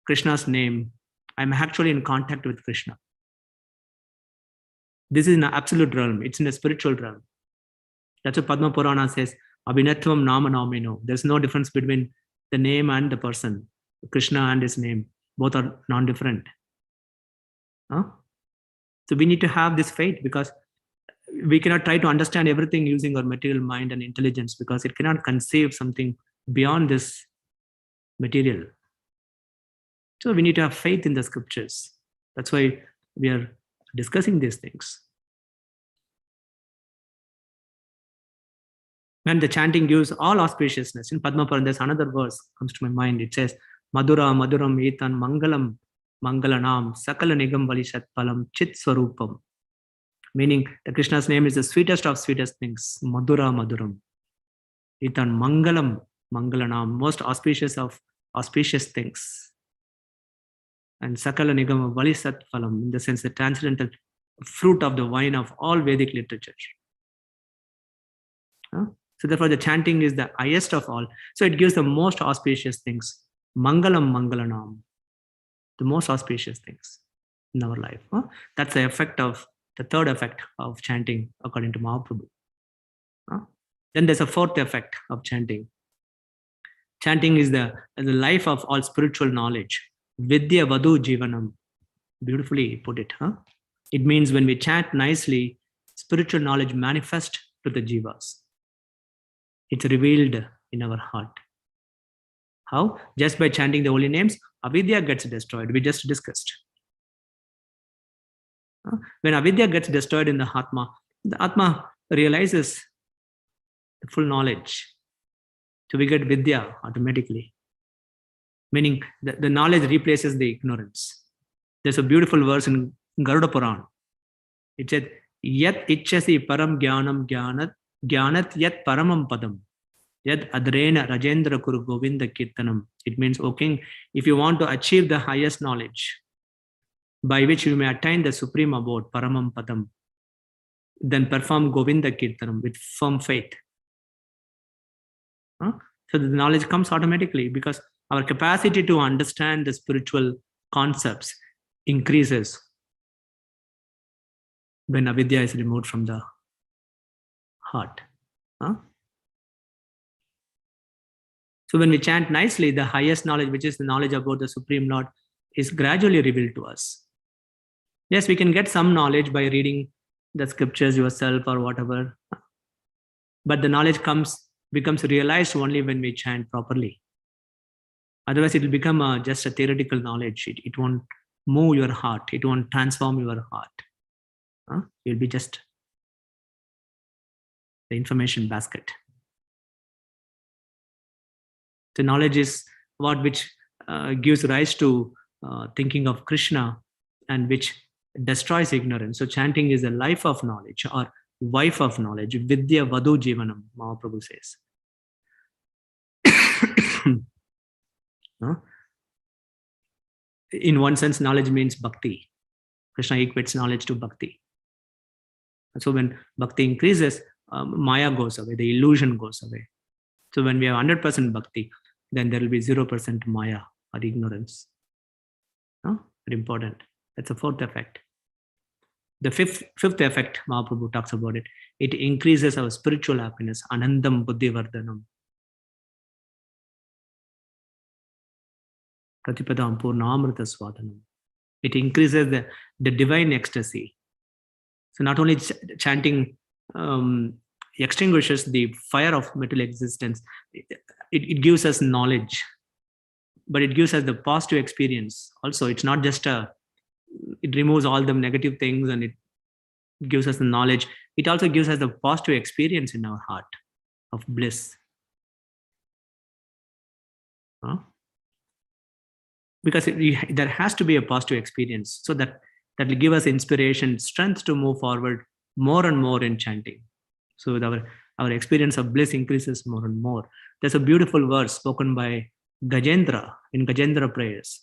Speaker 2: Krishna's name, I'm actually in contact with Krishna. This is in the absolute realm. It's in the spiritual realm. That's what Padma Purana says, Abhinatvam Nama Namino. There's no difference between the name and the person. Krishna and his name. Both are non-different. So we need to have this faith, because we cannot try to understand everything using our material mind and intelligence, because it cannot conceive something beyond this material. So we need to have faith in the scriptures. That's why we are discussing these things. And the chanting gives all auspiciousness. In Padma Purana, there's another verse comes to my mind. It says, Madhura Madhuram Etan Mangalam Mangalanam Sakala Nigam Valishat Palam Chit Swarupam. Meaning, the Krishna's name is the sweetest of sweetest things. Madhura Madhuram Etan Mangalam Mangalanam, most auspicious of auspicious things. And Sakala Nigam Valisat Palam, in the sense the transcendental fruit of the wine of all Vedic literature. So therefore, the chanting is the highest of all. So it gives the most auspicious things. Mangalam Mangalanam, the most auspicious things in our life. That's the effect of the third effect of chanting, according to Mahaprabhu. Then there's a fourth effect of chanting. Chanting is the life of all spiritual knowledge. Vidya Vadu Jivanam. Beautifully put it. It means when we chant nicely, spiritual knowledge manifests to the jivas. It's revealed in our heart. How? Just by chanting the holy names, avidya gets destroyed. We just discussed. When avidya gets destroyed in the Atma realizes the full knowledge. So we get vidya automatically. Meaning the knowledge replaces the ignorance. There's a beautiful verse in Garuda Puran. It said, Yat Ichasi Param Jnanam Jnanat Gyanat yat paramam padam. Yad adrena rajendra kuru govinda kirtanam. It means, O king, if you want to achieve the highest knowledge by which you may attain the supreme abode, paramam padam, then perform govinda kirtanam with firm faith. So the knowledge comes automatically because our capacity to understand the spiritual concepts increases when avidya is removed from the heart. So when we chant nicely, the highest knowledge, which is the knowledge about the Supreme Lord, is gradually revealed to us. Yes, we can get some knowledge by reading the scriptures yourself or whatever, but the knowledge becomes realized only when we chant properly. Otherwise, it will become just a theoretical knowledge. It won't move your heart. It won't transform your heart. You'll be just the information basket. The knowledge is which gives rise to thinking of Krishna and which destroys ignorance. So chanting is a life of knowledge or wife of knowledge. Vidya Vadu Jivanam, Mahaprabhu says. In one sense, knowledge means bhakti. Krishna equates knowledge to bhakti. So when bhakti increases, maya goes away, the illusion goes away. So when we have 100% bhakti, then there will be 0% maya or ignorance. Very important. That's the fourth effect. The fifth effect, Mahaprabhu talks about it. It increases our spiritual happiness. Anandam buddhi vardhanam. Pratipadam purnamrita swadanam. It increases the divine ecstasy. So not only chanting extinguishes the fire of material existence, it gives us knowledge, but it gives us the positive experience. Also, it's not just it removes all the negative things and it gives us the knowledge. It also gives us the positive experience in our heart of bliss. Because there has to be a positive experience, so that will give us inspiration, strength to move forward more and more in chanting. So our experience of bliss increases more and more. There's a beautiful verse spoken by Gajendra in Gajendra prayers.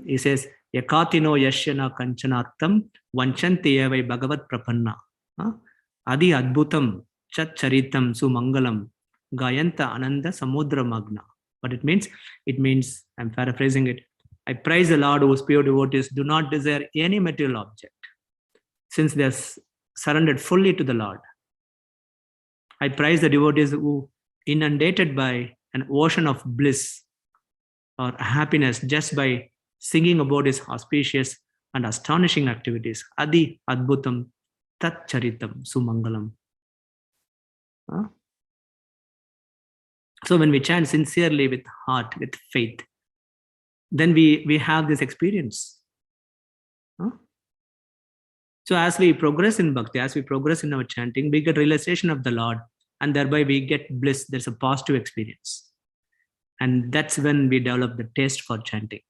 Speaker 2: He says, Yakatino yashyana kanchanartam vanchanti evai bhagavat prapanna adi adbhutam chat charitam sumangalam gayanta ananda samudra magna. What it means? It means, I'm paraphrasing it, I praise the Lord whose pure devotees do not desire any material object, since they are surrendered fully to the Lord. I praise the devotees who, inundated by an ocean of bliss or happiness just by singing about his auspicious and astonishing activities, Adi Adbhutam Tat Charitam Sumangalam. So when we chant sincerely with heart, with faith, then we have this experience. So as we progress in bhakti, as we progress in our chanting, we get realization of the Lord, and thereby we get bliss. There's a positive experience. And that's when we develop the taste for chanting.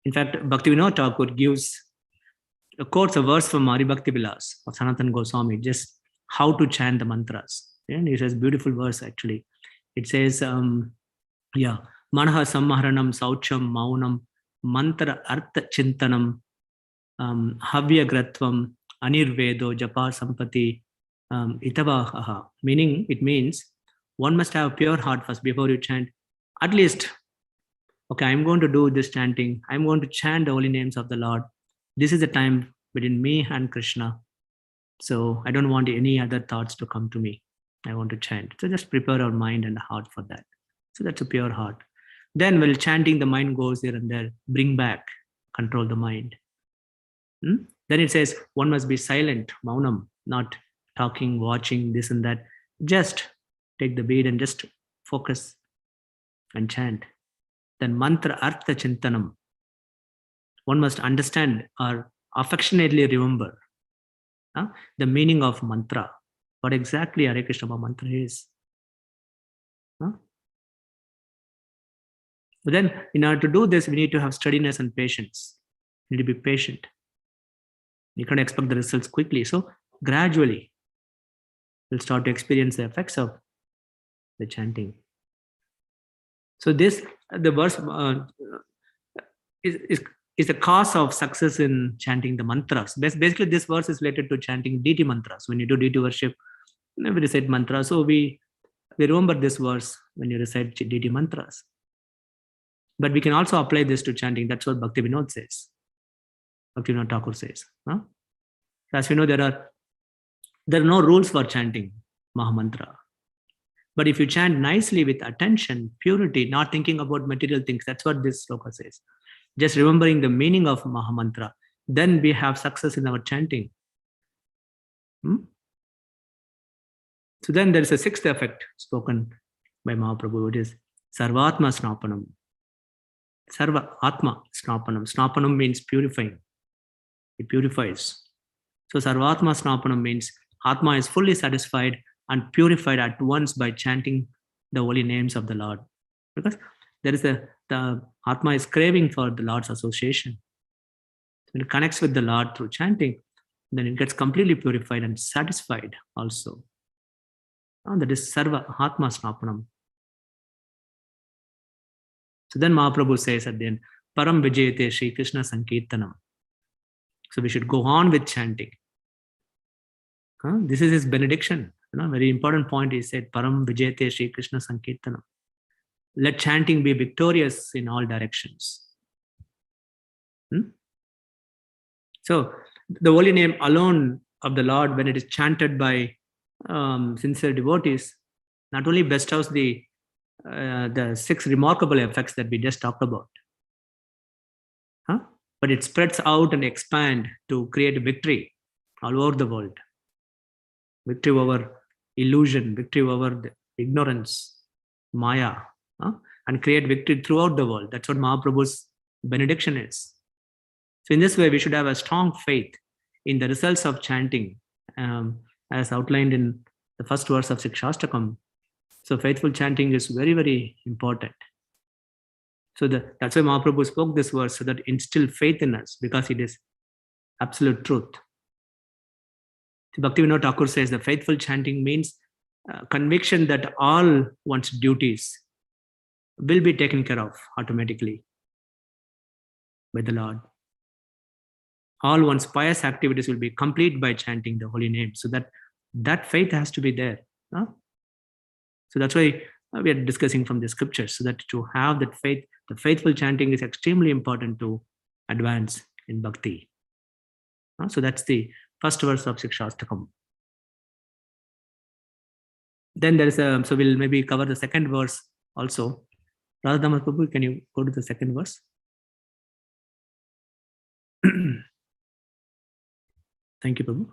Speaker 2: In fact, Bhaktivinoda Thakur quotes a verse from Mari Bhakti Vilas of Sanatana Goswami, just how to chant the mantras. And it has a beautiful verse actually. It says, Manaha Sammaharanam Saucham Maunam Mantra Artha Chintanam Havya Gratvam Anirvedo Japa Sampati Itavaha. Meaning, it means one must have a pure heart first before you chant. At least, okay, I'm going to do this chanting. I'm going to chant the holy names of the Lord. This is the time between me and Krishna. So I don't want any other thoughts to come to me. I want to chant. So just prepare our mind and heart for that. So that's a pure heart. Then while chanting, the mind goes here and there. Bring back, control the mind. Then it says one must be silent, maunam, not talking, watching, this and that. Just take the beat and just focus and chant. Then mantra artha chintanam. One must understand or affectionately remember the meaning of mantra. What exactly Hare Krishna mantra is. But then in order to do this, we need to have steadiness and patience. We need to be patient. You can't expect the results quickly. So gradually, you'll start to experience the effects of the chanting. So this, the verse is the cause of success in chanting the mantras. Basically, this verse is related to chanting deity mantras. When you do deity worship, we recite mantras. So we remember this verse when you recite deity mantras. But we can also apply this to chanting. That's what Bhakti Vinod says. Bhakti Vinod Thakur says. Huh? As we know, there are no rules for chanting Mahamantra. But if you chant nicely with attention, purity, not thinking about material things, that's what this sloka says. Just remembering the meaning of Mahamantra, then we have success in our chanting. So then there is a sixth effect spoken by Mahaprabhu, which is Sarvatma Snapanam. Sarva Atma Snapanam. Snapanam means purifying. It purifies. So Sarvatma Snapanam means Atma is fully satisfied and purified at once by chanting the holy names of the Lord. Because there is the Atma is craving for the Lord's association. When it connects with the Lord through chanting, then it gets completely purified and satisfied also. That is Sarva Atma Snapanam. So then Mahaprabhu says at the end, Param Vijayate Shri Krishna Sankirtanam. So we should go on with chanting. This is his benediction. Very important point. He said, Param Vijayate Shri Krishna Sankirtanam. Let chanting be victorious in all directions. So the holy name alone of the Lord, when it is chanted by sincere devotees, not only bestows the 6 remarkable effects that we just talked about, but it spreads out and expands to create victory all over the world. Victory over illusion, victory over the ignorance, Maya, and create victory throughout the world. That's what Mahaprabhu's benediction is. So in this way, we should have a strong faith in the results of chanting, as outlined in the first verse of Sikshastakam. So faithful chanting is very, very important. So that's why Mahaprabhu spoke this verse, so that instill faith in us, because it is absolute truth. Bhakti Vinod Thakur says the faithful chanting means conviction that all one's duties will be taken care of automatically by the Lord. All one's pious activities will be complete by chanting the holy name. So that faith has to be there. So that's why we are discussing from the scriptures, so that to have that faith, the faithful chanting is extremely important to advance in bhakti. So that's the first verse of Sikshastakam. Then there is so we'll maybe cover the second verse also. Radha Damas Prabhu, can you go to the second verse? Thank you, Prabhu.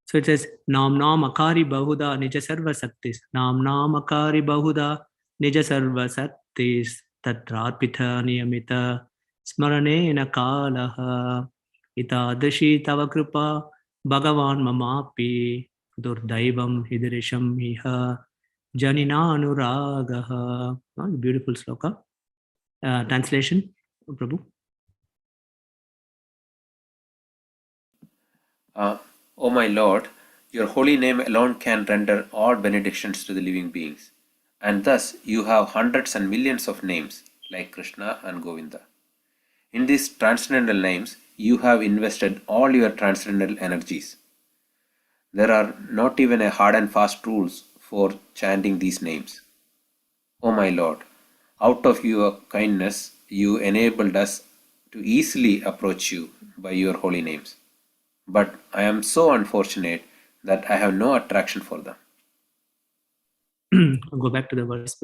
Speaker 2: So it says, Nam Nam Akari Bahuda Nija Sarva Saktis. Nam Nam Akari Bahuda Nija Sarva Saktis. Tatrarpita Niyamita Smaranena Kalaha. Itadashi Tava Kripa Bhagavan Mamapi Durdaivam Hidirisham Iha Janina Anuragaha. Beautiful sloka. Translation, Prabhu.
Speaker 5: O my Lord, your holy name alone can render all benedictions to the living beings. And thus you have hundreds and millions of names like Krishna and Govinda. In these transcendental names, you have invested all your transcendental energies. There are not even a hard and fast rules for chanting these names. O my Lord, out of your kindness, you enabled us to easily approach you by your holy names. But I am so unfortunate that I have no attraction for them.
Speaker 2: I'll go back to the verse.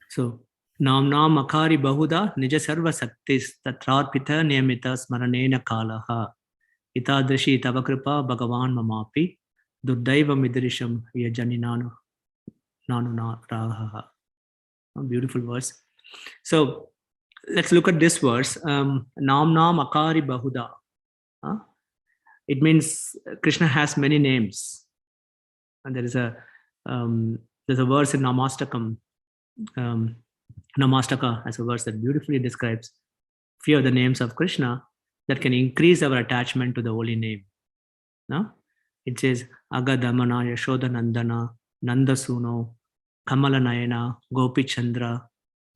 Speaker 2: So, Nam Nam Akari Bahuda Nija Sarva Saktis Tatrarpita Niyamita Smaranena Kalaha Itadashi Tavakripa Bhagavan Mamapi Durdaiva Midirisham Yajaninanu Nanu Raha. Beautiful verse. So, let's look at this verse. Nam Nam Akari Bahuda. It means Krishna has many names. And there is a verse in Namastakam Namastaka has a verse that beautifully describes few of the names of Krishna that can increase our attachment to the holy name. No? It says Agadamana, Yashoda Nandana, Nandasuno, Kamala Nayana, Gopi Chandra,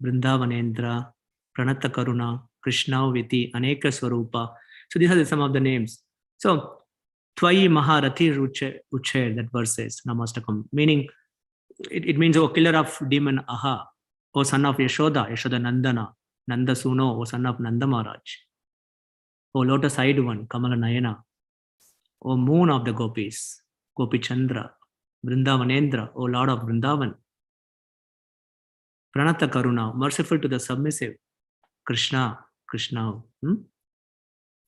Speaker 2: Vrindavanendra, Pranata Karuna, Krishna Viti, Aneka Swarupa. So these are some of the names. So Twayi Maharati Uche, that verse says, Namastakam, meaning it means, O killer of demon Aha, O son of Yashoda, Yashoda Nandana, Nanda Suno, O son of Nanda Maharaj, O lotus-eyed one, Kamala Nayana, O moon of the gopis, Gopi Chandra, Vrindavanendra, O Lord of Vrindavan, Pranata Karuna, merciful to the submissive, Krishna, Krishna.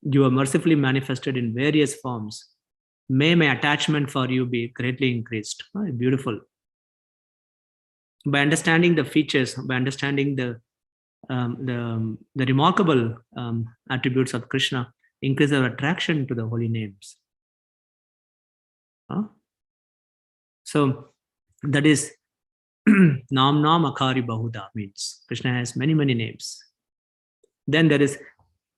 Speaker 2: You are mercifully manifested in various forms. May my attachment for you be greatly increased. Oh, beautiful. By understanding the features, by understanding the remarkable attributes of Krishna, increase our attraction to the holy names. So that is Nam Nam Akari Bahuda, means Krishna has many, many names. Then there is,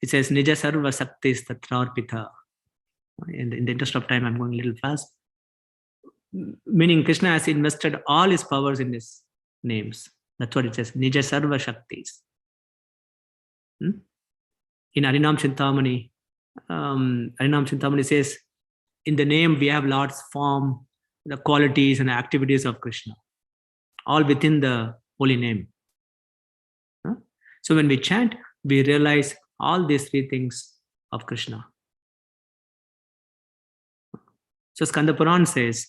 Speaker 2: it says Nija Sarva Saktis Tatrarpita. In the interest of time, I'm going a little fast. Meaning Krishna has invested all his powers in his names. That's what it says, Nija Sarva Shaktis. In Harinam Chintamani says, in the name we have Lord's form, the qualities and the activities of Krishna, all within the holy name. So when we chant, we realize all these three things of Krishna. So Skanda Puran says,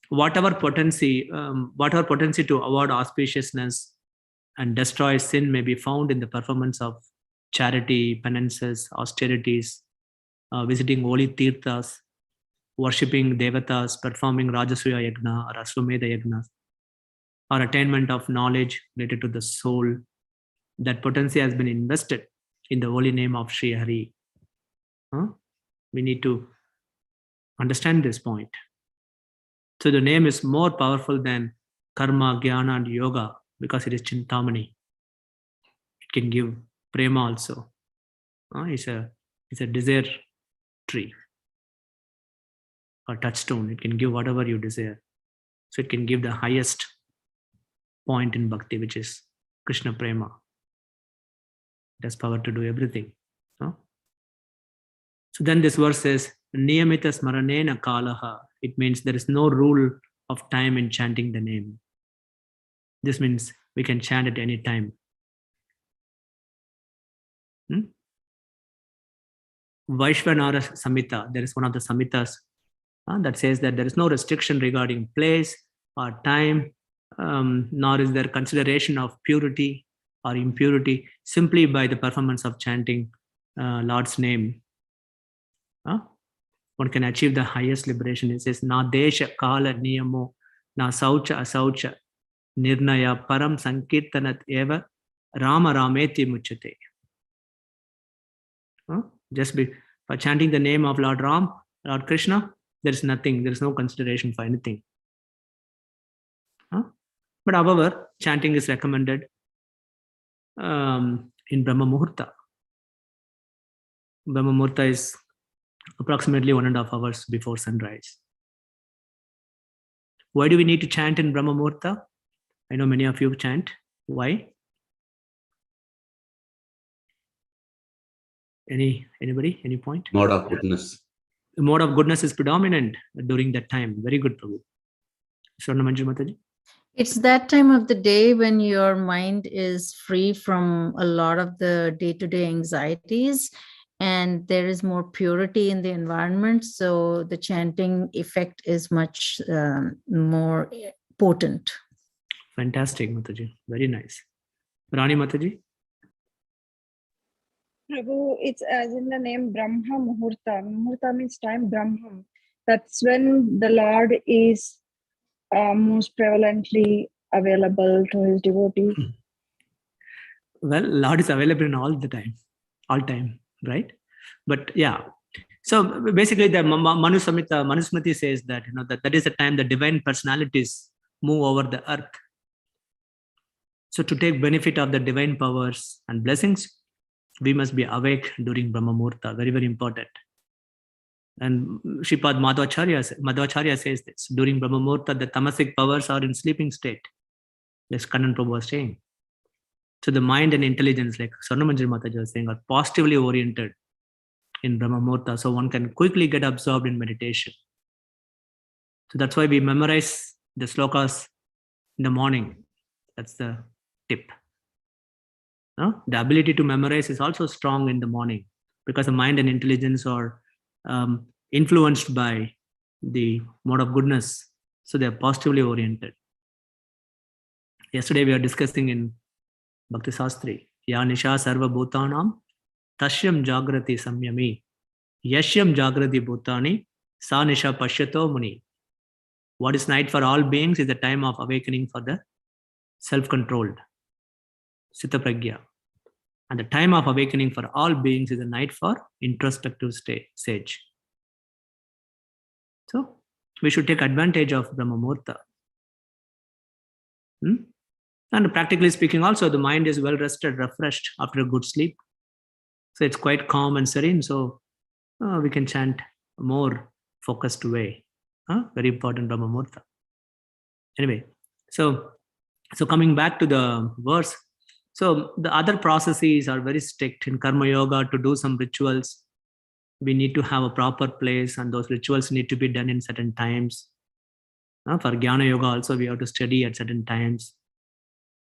Speaker 2: whatever potency to avoid auspiciousness and destroy sin may be found in the performance of charity, penances, austerities, visiting holy tirthas, worshipping devatas, performing Rajasuya Yagna or Aswamedha Yagna, or attainment of knowledge related to the soul. That potency has been invested in the holy name of Sri Hari. We need to understand this point. So the name is more powerful than karma, jnana, and yoga because it is Chintamani. It can give prema also. It's a desire tree or touchstone. It can give whatever you desire. So it can give the highest point in bhakti, which is Krishna prema. It has power to do everything. So then this verse says, Niyamita smaranena kalaha. It means there is no rule of time in chanting the name. This means we can chant at any time. Vaishvanara Samhita, there is one of the Samhitas that says that there is no restriction regarding place or time, nor is there consideration of purity or impurity simply by the performance of chanting Lord's name. One can achieve the highest liberation. It says, Na desha kala niyamo, na saucha asaucha, nirnaya param sankirtanat eva, rama rameti muchate. Just by chanting the name of Lord Ram, Lord Krishna, there is nothing, there is no consideration for anything. But however, chanting is recommended in Brahma Muhurta. Brahma Muhurta is approximately 1.5 hours before sunrise. Why do we need to chant in Brahma Muhurta? I know many of you chant. Why? Anybody? Any point?
Speaker 8: Mode of goodness.
Speaker 2: The mode of goodness is predominant during that time. Very good, Prabhu. Swarna Manju Mataji.
Speaker 7: It's that time of the day when your mind is free from a lot of the day-to-day anxieties and there is more purity in the environment. So the chanting effect is much more potent.
Speaker 2: Fantastic, Mataji. Very nice. Rani Mataji.
Speaker 10: Prabhu, it's as in the name Brahma Muhurta. Muhurta means time, Brahma. That's when the Lord is most prevalently available to his devotees.
Speaker 2: Well, Lord is available in all time, right? But yeah. So basically the Manusmriti says that, that is the time the divine personalities move over the earth. So to take benefit of the divine powers and blessings, we must be awake during Brahma Muhurta. Very, very important. And Shripad Madhvacharya says this: during Brahma Muhurta, the tamasic powers are in sleeping state. As Kannan Prabhu was saying. So the mind and intelligence, like Swarnamanjari Mataji was saying, are positively oriented in Brahma Muhurta. So one can quickly get absorbed in meditation. So that's why we memorize the slokas in the morning. That's the tip. No? The ability to memorize is also strong in the morning because the mind and intelligence are influenced by the mode of goodness. So they are positively oriented. Yesterday we were discussing in Bhakti Sastri, Ya Nisha Sarva Bhutanam Tashyam Jagrati Samyami Yashyam Jagrati Bhutani Sa Nisha Pashyato Muni. What is night for all beings is the time of awakening for the self-controlled, Sita Pragya. And the time of awakening for all beings is the night for introspective sage. So we should take advantage of Brahma Muhurta. And practically speaking, also the mind is well rested, refreshed after a good sleep. So it's quite calm and serene. So we can chant a more focused way. Very important Brahma Muhurta. Anyway, so coming back to the verse. So the other processes are very strict in Karma Yoga. To do some rituals, we need to have a proper place, and those rituals need to be done in certain times. For Jnana Yoga also, we have to study at certain times.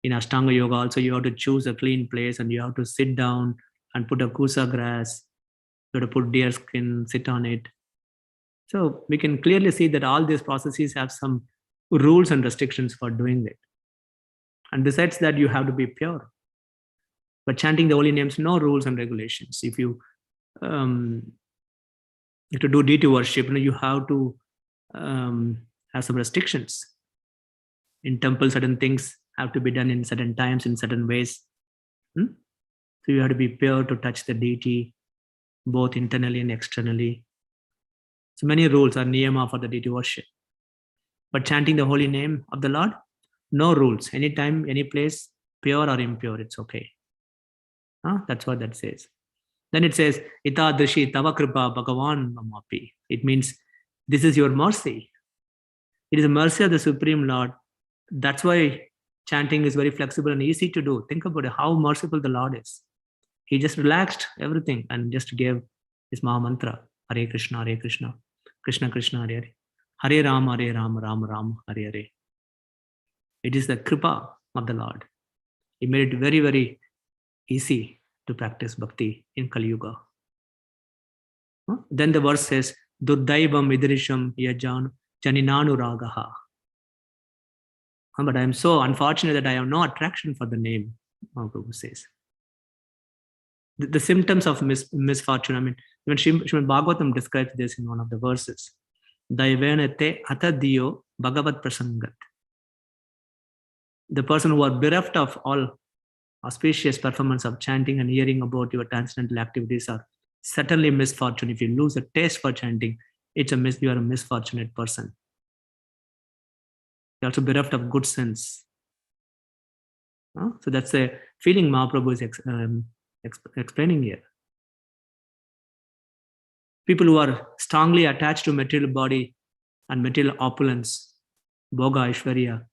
Speaker 2: In Ashtanga Yoga also, you have to choose a clean place and you have to sit down and put a kusa grass. You have to put deer skin, sit on it. So we can clearly see that all these processes have some rules and restrictions for doing it. And besides that, you have to be pure. But chanting the holy names, no rules and regulations. If you to do deity worship, you have to have some restrictions. In temple, certain things have to be done in certain times, in certain ways. So you have to be pure to touch the deity, both internally and externally. So many rules are niyama for the deity worship. But chanting the holy name of the Lord, no rules. Anytime, any place, pure or impure, it's okay. That's what that says. Then it says, Ita Drishi Tava Kripa Bhagavan Mamapi. It means this is your mercy. It is the mercy of the Supreme Lord. That's why chanting is very flexible and easy to do. Think about it, how merciful the Lord is. He just relaxed everything and just gave his Maha Mantra, Hare Krishna, Krishna Krishna, Hare Hare. Hare Rama, Rama Rama, Hare Hare. It is the Kripa of the Lord. He made it very, very easy to practice bhakti in Kali Yuga. Then the verse says, Duddaivam Idrisham Yajan Janinanu Ragaha. But I am so unfortunate that I have no attraction for the name, Prabhu says. The symptoms of misfortune, I mean, even Srimad Bhagavatam describes this in one of the verses. Daivenate atadiyo bhagavat prasangat. The person who are bereft of all auspicious performance of chanting and hearing about your transcendental activities are certainly misfortune. If you lose a taste for chanting, you are a misfortunate person. You're also bereft of good sense. So that's the feeling Mahaprabhu is explaining here. People who are strongly attached to material body and material opulence, Bhoga, Aishwarya,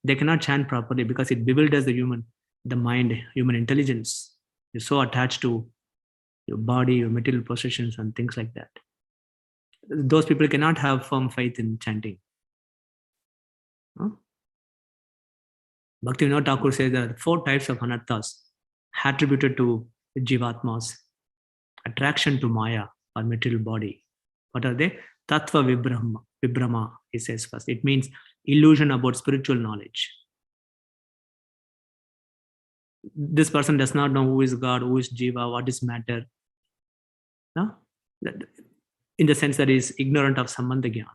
Speaker 2: they cannot chant properly because it bewilders the mind, human intelligence. You're so attached to your body, your material possessions and things like that. Those people cannot have firm faith in chanting. Bhaktivinoda Thakur says there are 4 types of anarthas attributed to jivatmas. Attraction to Maya or material body. What are they? Tattva Vibrama, he says first. It means illusion about spiritual knowledge. This person does not know who is God, who is Jiva, what is matter. No? In the sense that he is ignorant of Sambandha Gyan.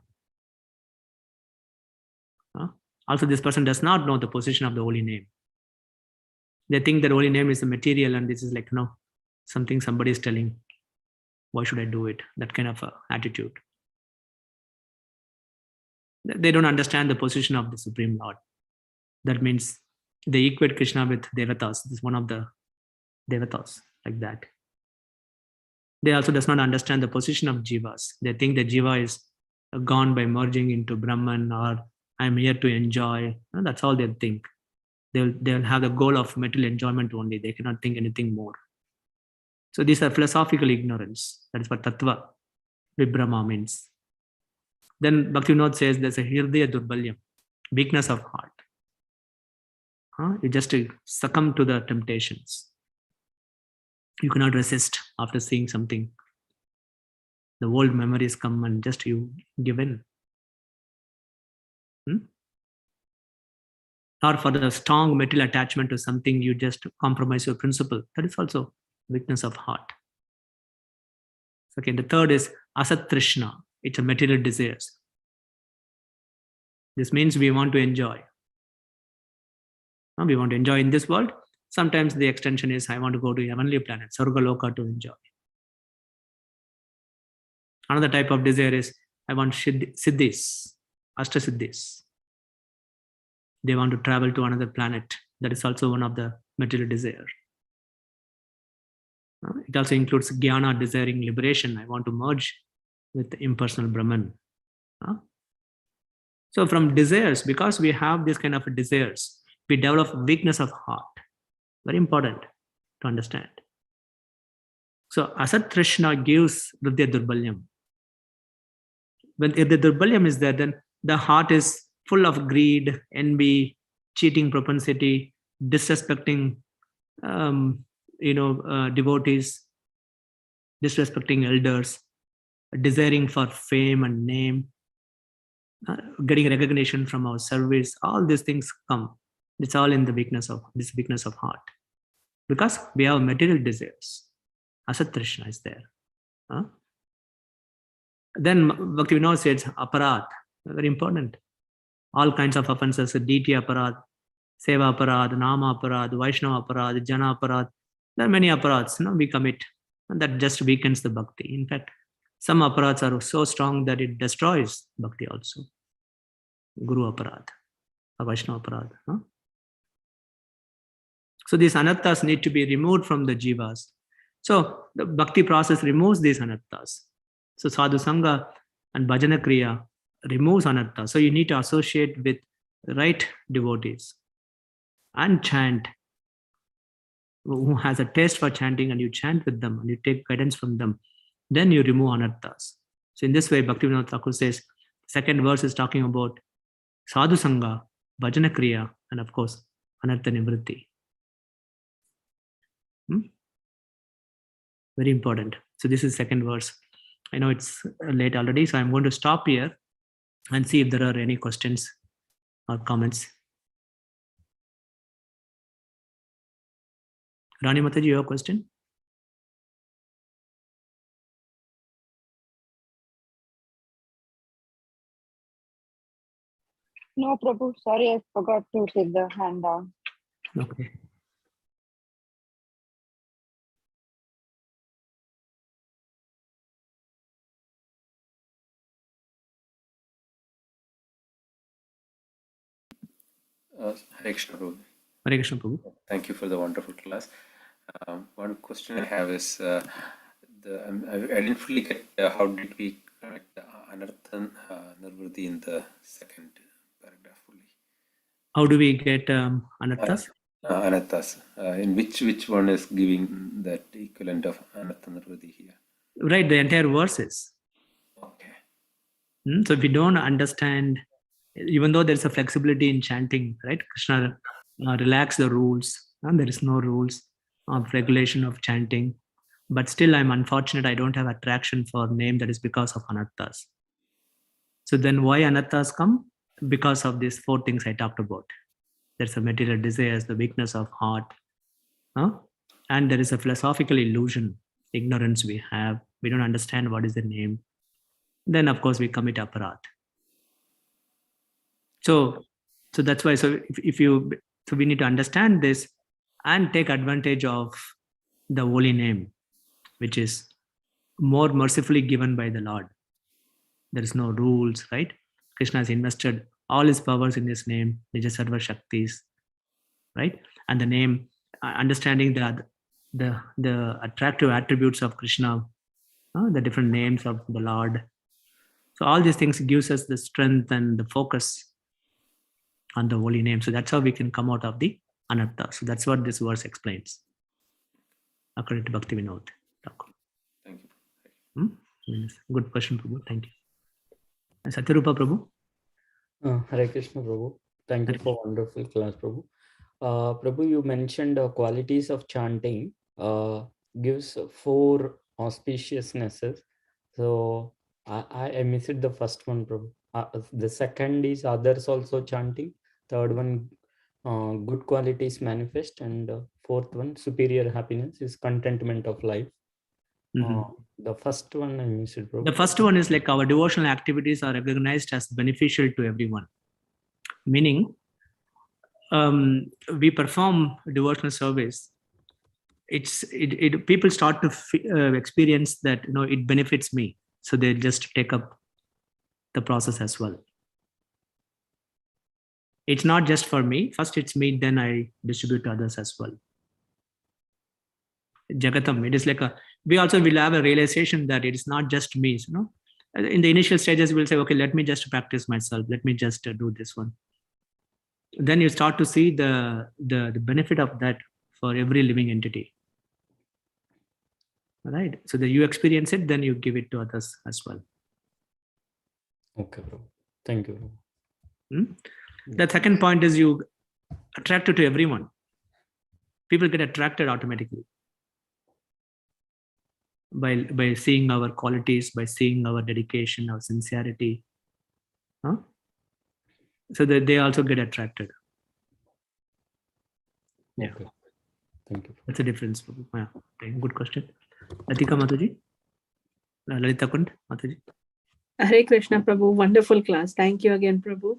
Speaker 2: Also, this person does not know the position of the holy name. They think that holy name is the material and this is like, something somebody is telling. Why should I do it? That kind of attitude. They don't understand the position of the Supreme Lord. That means They equate Krishna with Devatas. This is one of the Devatas, like that. They also does not understand the position of Jivas. They think that Jiva is gone by merging into Brahman, or I'm here to enjoy. No, that's all they think. They'll have the goal of material enjoyment only. They cannot think anything more. So these are philosophical ignorance. That is what Tattva Vibhrama means. Then Bhaktivinoda says there's a Hirdaya Durbalyam, weakness of heart. You just succumb to the temptations. You cannot resist after seeing something. The old memories come and just you give in. Or for the strong material attachment to something, you just compromise your principle. That is also weakness of heart. Okay, the third is Asat Trishna. It's a material desires. This means we want to enjoy. We want to enjoy in this world. Sometimes the extension is I want to go to heavenly planet, Sargaloka, to enjoy. Another type of desire is I want siddhis, ashtasiddhis. They want to travel to another planet. That is also one of the material desire. It also includes jnana, desiring liberation. I want to merge with the impersonal Brahman. So from desires, because we have this kind of desires, we develop weakness of heart. Very important to understand. So Asat Trishna gives Hridaya Durbalyam. When the Durbalyam is there, then the heart is full of greed, envy, cheating propensity, disrespecting devotees, disrespecting elders, desiring for fame and name, getting recognition from our service. All these things come. It's all in the weakness of heart. Because we have material desires. Asat Trishna is there. Then Bhaktivinoda says aparad, very important. All kinds of offenses, deity aparad, seva aparad, nama aparad, Vaishnava aparad, jana aparad. There are many aparads we commit, and that just weakens the bhakti. In fact, some aparads are so strong that it destroys bhakti also. Guru aparad, Vaishnava aparad. So these anattas need to be removed from the jivas. So the bhakti process removes these anattas. So sadhu sangha and bhajana kriya removes anatta. So you need to associate with right devotees and chant. Who has a taste for chanting, and you chant with them and you take guidance from them. Then you remove anattas. So in this way, Bhaktivinoda Thakur says, second verse is talking about sadhu sangha, bhajana kriya, and of course, anartha nivritti. Very important. So this is second verse. I know it's late already, so I'm going to stop here and see if there are any questions or comments. Rani Mataji, you have a question?
Speaker 10: No, Prabhu. Sorry, I forgot to take the hand down.
Speaker 2: Okay.
Speaker 5: Hare Krishna, Prabhu.
Speaker 2: Hare Krishna, Prabhu.
Speaker 5: Thank you for the wonderful class. One question I have is, I didn't fully get how did we correct the anartha nirvritti in the second paragraph fully.
Speaker 2: How do we get anattas?
Speaker 5: Anattas. In which one is giving that equivalent of anartha nirvritti here?
Speaker 2: Right, the entire verses.
Speaker 5: Okay.
Speaker 2: So if we don't understand, even though there's a flexibility in chanting, right? Krishna relax the rules, and there is no rules of regulation of chanting. But still, I'm unfortunate I don't have attraction for name. That is because of anattas. So then why anattas come? Because of these four things I talked about. There's a material desires, the weakness of heart, and there is a philosophical illusion, ignorance we have. We don't understand what is the name. Then, of course, we commit aparat. So that's why. So we need to understand this and take advantage of the holy name, which is more mercifully given by the Lord. There is no rules, right? Krishna has invested all his powers in his name, Nija Sarva Shaktis. right? And the name, understanding the attractive attributes of Krishna, the different names of the Lord. So all these things gives us the strength and the focus on the holy name. So that's how we can come out of the anartha. So that's what this verse explains, according to Bhakti Vinod.
Speaker 5: Thank you.
Speaker 2: Yes. Good question, Prabhu. Thank you. And Satyarupa Prabhu.
Speaker 1: Hare Krishna, Prabhu. Thank you for wonderful class, Prabhu. Prabhu, you mentioned qualities of chanting gives 4 auspiciousnesses. So I missed the first one, Prabhu. The second is others also chanting. Third one, good qualities manifest. And fourth one, superior happiness is contentment of life. The first one I missed, Prabhu.
Speaker 2: The first one is like our devotional activities are recognized as beneficial to everyone. Meaning, we perform devotional service. People start to experience that it benefits me, so they just take up the process as well. It's not just for me. First it's me, then I distribute to others as well. Jagatam, it is like we also will have a realization that it is not just me. In the initial stages we'll say, okay, let me just practice myself, let me just do this one. Then you start to see the benefit of that for every living entity. Right? So that you experience it, then you give it to others as well.
Speaker 1: Okay, bro. Thank you, bro.
Speaker 2: The second point is you attract it to everyone. People get attracted automatically by seeing our qualities, by seeing our dedication, our sincerity. So that they also get attracted. Yeah.
Speaker 1: Okay. Thank you.
Speaker 2: That's a difference. Yeah. Good question. Latika Mataji. Lalita Kund Mataji.
Speaker 11: Hare Krishna, Prabhu. Wonderful class. Thank you again, Prabhu.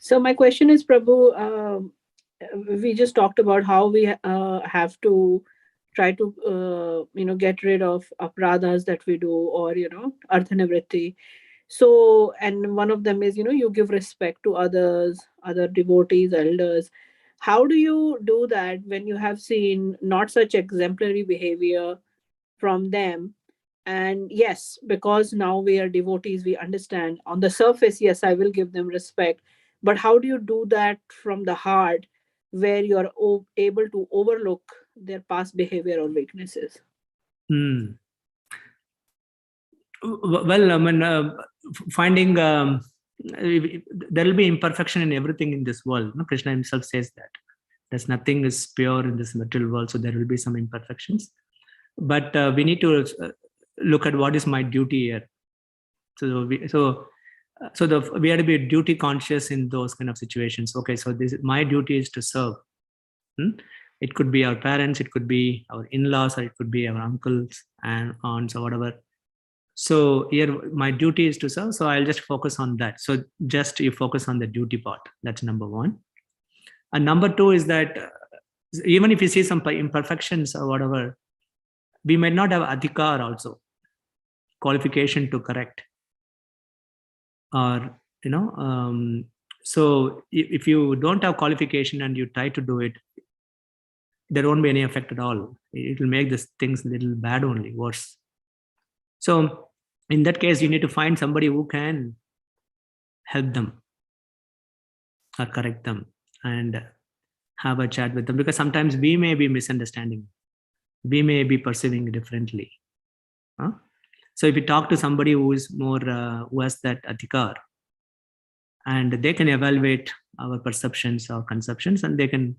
Speaker 11: So my question is, Prabhu, we just talked about how we have to try to, get rid of apradhas that we do, or, arthanavritti. So, and one of them is, you give respect to others, other devotees, elders. How do you do that when you have seen not such exemplary behavior from them? And yes, because now we are devotees, we understand on the surface, yes, I will give them respect. But how do you do that from the heart, where you are able to overlook their past behavior or weaknesses?
Speaker 2: Well, I mean, finding there will be imperfection in everything in this world. Krishna himself says that there's nothing is pure in this material world, so there will be some imperfections. But we need to look at what is my duty here. So we have to be duty conscious in those kind of situations. Okay, so my duty is to serve. It could be our parents, it could be our in-laws, or it could be our uncles and aunts or whatever. So here my duty is to serve, so I'll just focus on that. So just you focus on the duty part. That's number one. And number two is that even if you see some imperfections or whatever, we might not have adhikar also, qualification to correct. Or, so if you don't have qualification and you try to do it, there won't be any effect at all. It will make these things a little bad only, worse. So in that case, you need to find somebody who can help them or correct them and have a chat with them, because sometimes we may be misunderstanding. We may be perceiving differently. So if you talk to somebody who is more, who has that adhikar, and they can evaluate our perceptions or conceptions, and they can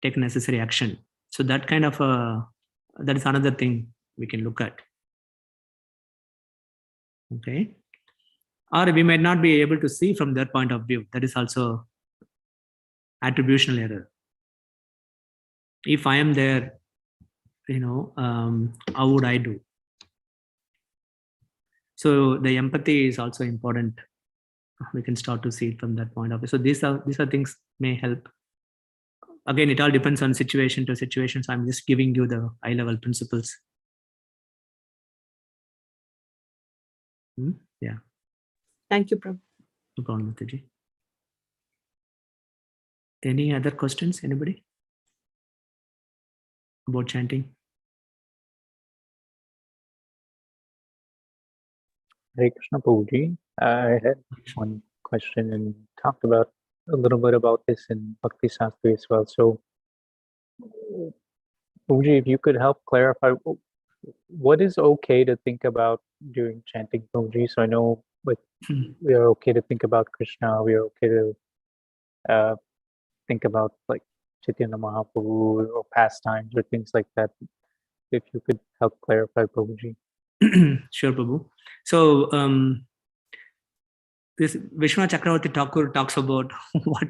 Speaker 2: take necessary action. So that kind of that is another thing we can look at. Okay. Or we might not be able to see from their point of view. That is also attributional error. If I am there, how would I do? So the empathy is also important. We can start to see it from that point of view. So these are things may help. Again, it all depends on situation to situation. So I'm just giving you the high level principles. Yeah.
Speaker 11: Thank you, Prabhu.
Speaker 2: No problem, Mataji. Any other questions? Anybody? about chanting?
Speaker 12: Hare Krishna Prabhuji. I had one question and talked about a little bit about this in Bhakti Shastri as well. So, Prabhuji, if you could help clarify, what is okay to think about during chanting, Prabhuji? So I know, like, we are okay to think about Krishna. We are okay to think about like Chaitanya Mahaprabhu or pastimes or things like that. If you could help clarify, Prabhuji.
Speaker 2: Sure, Prabhu. So this Vishwanath Chakravarti Thakur talks about what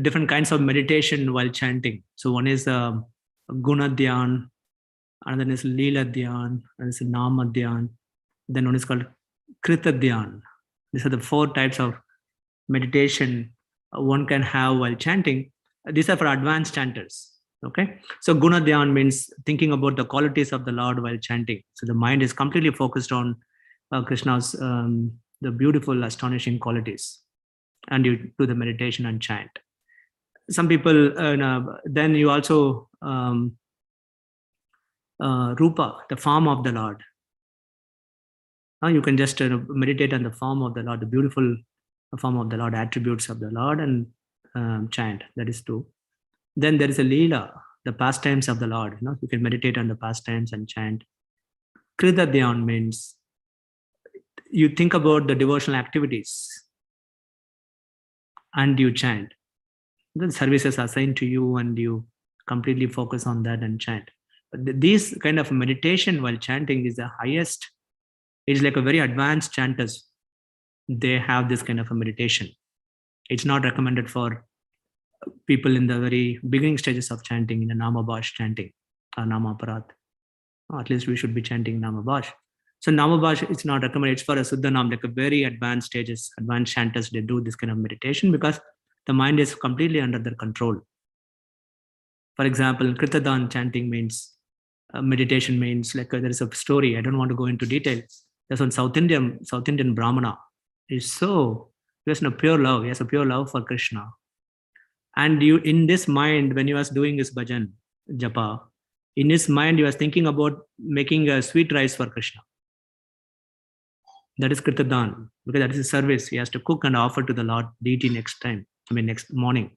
Speaker 2: different kinds of meditation while chanting. So one is Guna Dhyan, another is Leela Dhyan, another is Nama Dhyan, then one is called Krita Dhyan. These are the 4 types of meditation one can have while chanting. These are for advanced chanters. Okay, so Guna Dhyan means thinking about the qualities of the Lord while chanting. So the mind is completely focused on Krishna's the beautiful, astonishing qualities, and you do the meditation and chant. Some people, then you also Rupa, the form of the Lord. You can just meditate on the form of the Lord, the beautiful form of the Lord, attributes of the Lord, and chant. That is true. Then there is a Leela, the pastimes of the Lord. You can meditate on the pastimes and chant. Krita Dhyan means you think about the devotional activities and you chant. The services are assigned to you and you completely focus on that and chant. But these kind of meditation while chanting is the highest. It's like a very advanced chanters. They have this kind of a meditation. It's not recommended for people in the very beginning stages of chanting, in the Nama Bhash chanting or Nama Parat. At least we should be chanting Nama Bhash. So Nama Bhash, it's not recommended. It's for a Suddha Nam, like a very advanced stages, advanced chanters, they do this kind of meditation because the mind is completely under their control. For example, Kritadan chanting means, meditation means, like there is a story, I don't want to go into detail. There's one South Indian Brahmana. He has no pure love. He has a pure love for Krishna. And you, in this mind, when he was doing his bhajan, japa, in his mind, he was thinking about making a sweet rice for Krishna. That is Kritadan, because that is his service. He has to cook and offer to the Lord deity next morning.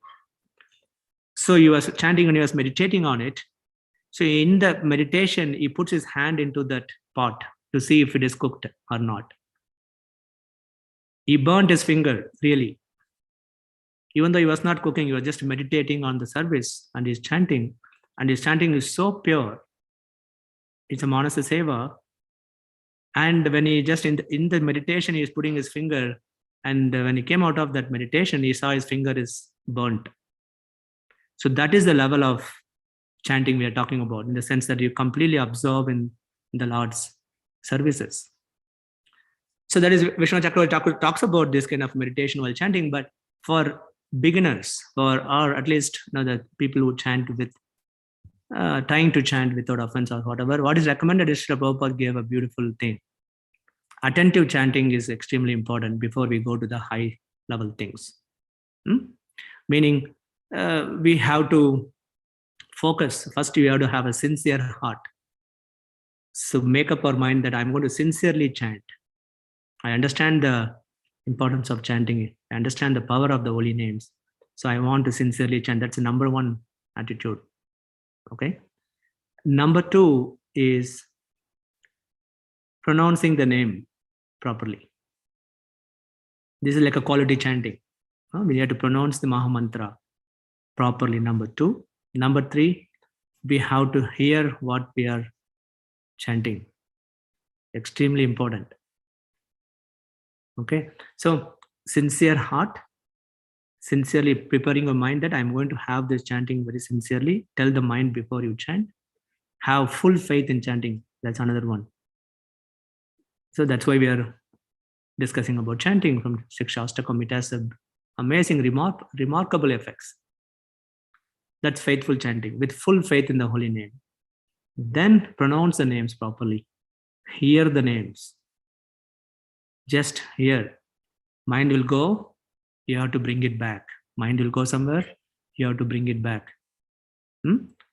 Speaker 2: So he was chanting and he was meditating on it. So in the meditation, he puts his hand into that pot to see if it is cooked or not. He burnt his finger, really. Even though he was not cooking, he was just meditating on the service and he's chanting. And his chanting is so pure. It's a Manasa Seva. And when he just in the meditation, he is putting his finger. And when he came out of that meditation, he saw his finger is burnt. So that is the level of chanting we are talking about, in the sense that you completely absorb in the Lord's services. So that is Vishwanath Chakravarti talks about this kind of meditation while chanting, but for beginners, or at least the people who chant with, trying to chant without offense or whatever, what is recommended is Srila Prabhupada gave a beautiful thing. Attentive chanting is extremely important before we go to the high level things. Meaning we have to focus. First, you have to have a sincere heart. So make up our mind that I'm going to sincerely chant. I understand the importance of chanting. I understand the power of the holy names. So I want to sincerely chant. That's the number one attitude. Okay. Number 2 is pronouncing the name properly. This is like a quality chanting. We have to pronounce the Maha Mantra properly, number 2. Number 3, we have to hear what we are chanting. Extremely important. Okay, so sincere heart, sincerely preparing your mind that I'm going to have this chanting very sincerely. Tell the mind before you chant. Have full faith in chanting. That's another one. So that's why we are discussing about chanting from Shikshastakam. It has amazing, remarkable effects. That's faithful chanting with full faith in the holy name. Then pronounce the names properly. Hear the names. Just hear. Mind will go, you have to bring it back. Mind will go somewhere, you have to bring it back.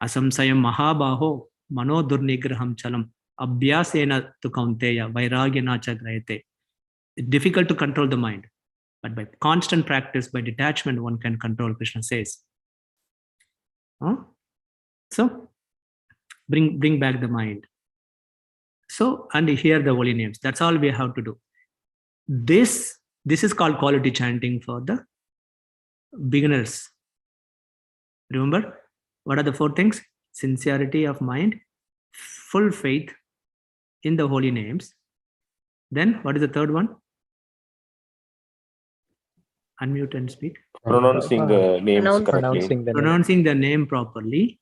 Speaker 2: Asamsayam mahabaho mano durnigraham chalam abhyasena tu kaunteya vairagyana cha grayate. It's difficult to control the mind, but by constant practice, by detachment, one can control, Krishna says. So bring back the mind. So, and hear the holy names. That's all we have to do. This is called quality chanting for the beginners. Remember, what are the 4 things? Sincerity of mind, full faith in the holy names. Then what is the 3rd one? Unmute and speak.
Speaker 4: Pronouncing the names correctly.
Speaker 2: Pronouncing the name properly.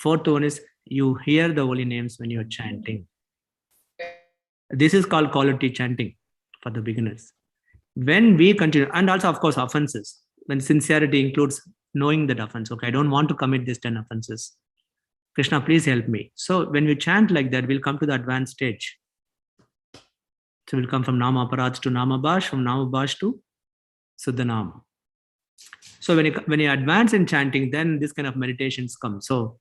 Speaker 2: 4th one is you hear the holy names when you're chanting. This is called quality chanting for the beginners. When we continue, and also of course offenses, when sincerity includes knowing that offense, okay, I don't want to commit these 10 offenses. Krishna, please help me. So when we chant like that, we'll come to the advanced stage. So we'll come from Nama Aparadh to Nama Bhash, from Nama Bhash to Suddhanam. So when you advance in chanting, then this kind of meditations come. So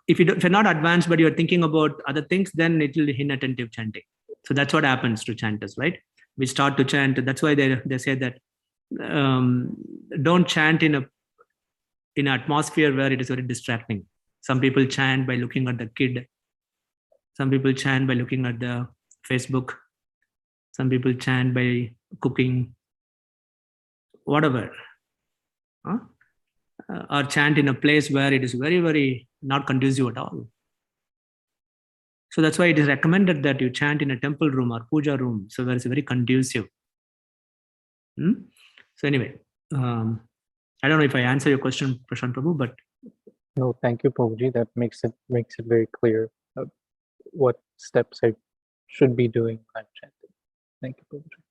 Speaker 2: if you're not advanced, but you're thinking about other things, then it will be inattentive chanting. So that's what happens to chanters, right? We start to chant. That's why they say that don't chant in an atmosphere where it is very distracting. Some people chant by looking at the kid. Some people chant by looking at the Facebook. Some people chant by cooking, whatever. Or chant in a place where it is very, very not conducive at all. So that's why it is recommended that you chant in a temple room or puja room, so where it's very conducive. So anyway, I don't know if I answer your question, Prashant Prabhu, but
Speaker 12: no, thank you, Prabhuji. That makes it very clear what steps I should be doing when I'm chanting. Thank you, Prabhuji.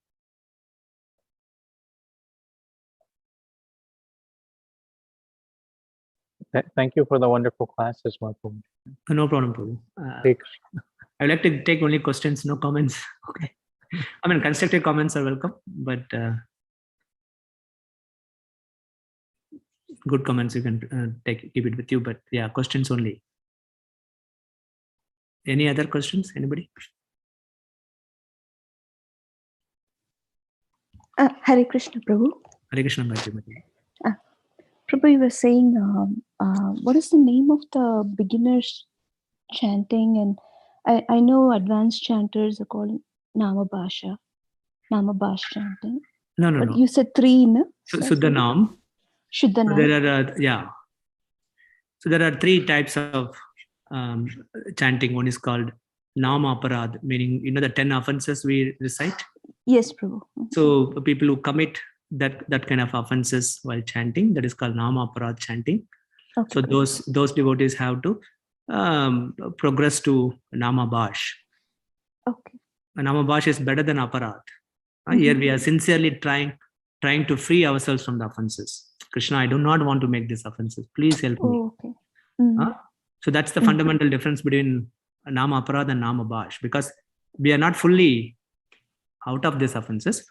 Speaker 12: Thank you for the wonderful class as well, Prabhuji.
Speaker 2: No problem, Prabhu. I'd like to take only questions, no comments. Okay. I mean, constructive comments are welcome, but good comments you can keep it with you. But yeah, questions only. Any other questions? Anybody?
Speaker 13: Hare Krishna, Prabhu.
Speaker 2: Hare Krishna, Bhakti.
Speaker 13: Prabhu, you were saying, what is the name of the beginners chanting? And I know advanced chanters are called Nama Bhash chanting.
Speaker 2: No.
Speaker 13: But you said 3, no?
Speaker 2: Suddhanam.
Speaker 13: Suddhanam.
Speaker 2: So there are 3 types of chanting. One is called Nama Aparadh, meaning, the 10 offenses we recite.
Speaker 13: Yes, Prabhu.
Speaker 2: So people who commit that kind of offenses while chanting, that is called Nama Aparadh chanting. Okay. So those devotees have to progress to Nama Bhash.
Speaker 13: Okay.
Speaker 2: Nama Bhash is better than Aparadh. Here we are sincerely trying to free ourselves from the offenses. Krishna, I do not want to make these offenses. Please help me.
Speaker 13: Okay.
Speaker 2: So that's the fundamental difference between Nama Aparadh and Nama Bhash, because we are not fully out of these offenses,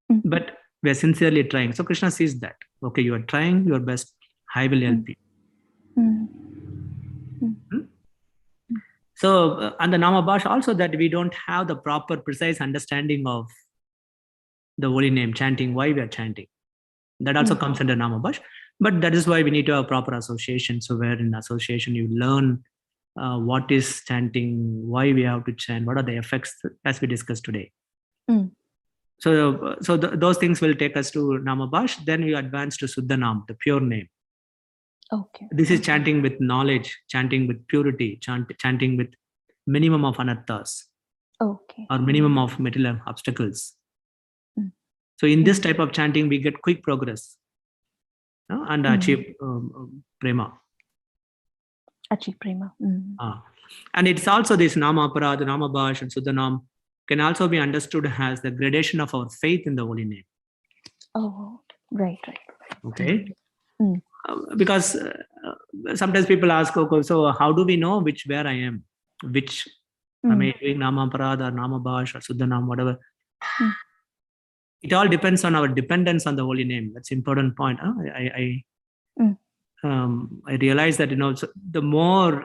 Speaker 2: but we are sincerely trying. So Krishna sees that. Okay, you are trying your best. I will help you. So, and the Nama Bhash also, that we don't have the proper, precise understanding of the holy name, chanting, why we are chanting. That also comes under Nama Bhash. But that is why we need to have proper association. So where in association you learn what is chanting, why we have to chant, what are the effects, as we discussed today. So those things will take us to Nama Bhash. Then we advance to Suddhanam, the pure name.
Speaker 13: Okay.
Speaker 2: This is chanting with knowledge, chanting with purity, chanting with minimum of anarthas.
Speaker 13: Okay.
Speaker 2: Or minimum of material obstacles. So in this type of chanting, we get quick progress and achieve prema.
Speaker 13: Achieve prema.
Speaker 2: And it's also this Nama Aparadh, Nama Bhash, and Suddhanam can also be understood as the gradation of our faith in the holy name.
Speaker 13: Oh, right.
Speaker 2: Okay. Because sometimes people ask, okay, so how do we know where I am? Which am I doing Nama Aparadh or Nama Bhash or Suddhanam, whatever. It all depends on our dependence on the holy name. That's an important point. I realized that, so the more,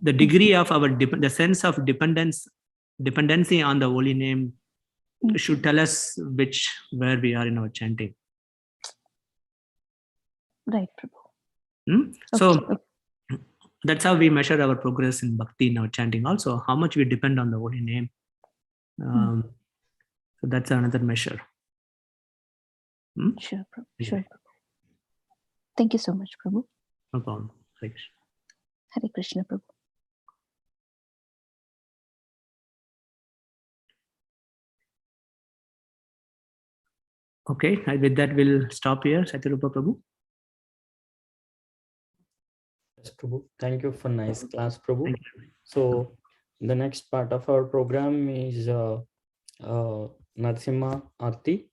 Speaker 2: the degree of our, the sense of dependency on the holy name should tell us where we are in our chanting.
Speaker 13: Right, Prabhu.
Speaker 2: So that's how we measure our progress in bhakti in our chanting also, how much we depend on the holy name. So that's another measure.
Speaker 13: Sure, Prabhu. Sure, Prabhu. Thank you so much, Prabhu.
Speaker 2: No problem. Thanks.
Speaker 13: Hare Krishna, Prabhu.
Speaker 2: Okay, with that we'll stop here. Satya Prabhu.
Speaker 1: Yes, Prabhu. Thank you for nice class, Prabhu. So the next part of our program is Narasimha Arti,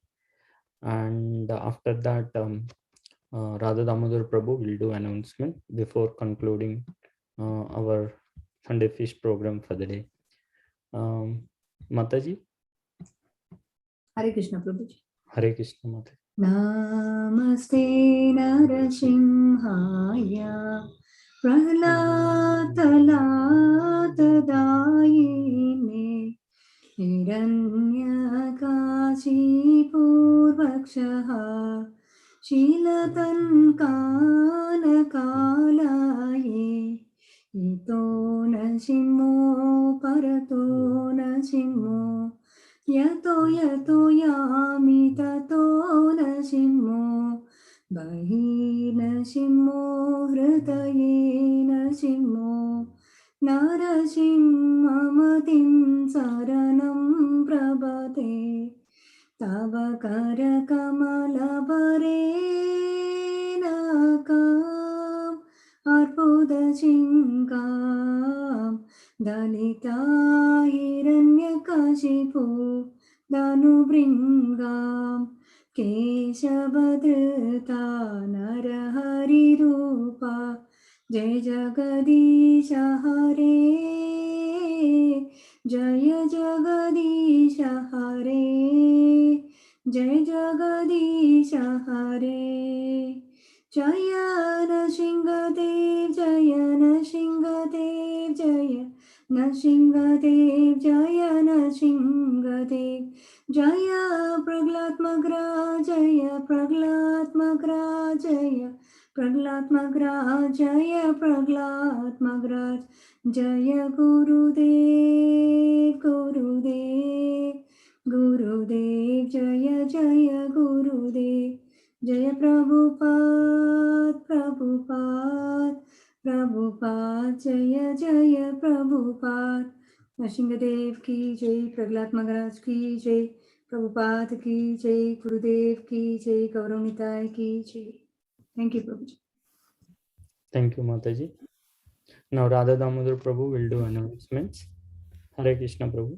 Speaker 1: and after that Radha Damodar Prabhu will do announcement before concluding our Sunday Feast program for the day. Mataji.
Speaker 6: Hare Krishna, Prabhuji.
Speaker 1: Hare Krishna, Mataji.
Speaker 6: Namaste Narsimhaya Prahladalatadayine Hiranyakashipurvakshaha Shilatankanakalaye Ito Nashimo Parato Nashimo Yato yato yami tato nashimo Bahi nashimo hridaye nashimo Narasimhamatim saranam prabhate Tava kara kamala nakam Arpuda chinkam Dalita Hiranyakashipu Danubringam Keshavadrita Narahari Rupa Jai Jagadisha Hare Jaya Jagadisha Hare Jai Jagadisha Hare Jaya Nashingadev Jaya Nashingadev Jaya Nashingadev Jaya Nashingadev Jaya Praglatmagra Jaya Praglatmagra Jaya Praglatmagra Jaya Praglatmagra Jaya Gurudev Gurudev Gurudev Jaya Jaya Gurudev Jaya Prabhupada Prabhupada Prabhupada Jaya Jaya Prabhupada Nashingadev ki jai Praglat Maharaj ki jai Prabhupada ki jai Gurudev ki jai Gauranitai ki jai. Thank you, Prabhuji.
Speaker 1: Thank you, Mataji. Now Radha Damodar Prabhu will do announcements. Hare Krishna, Prabhu.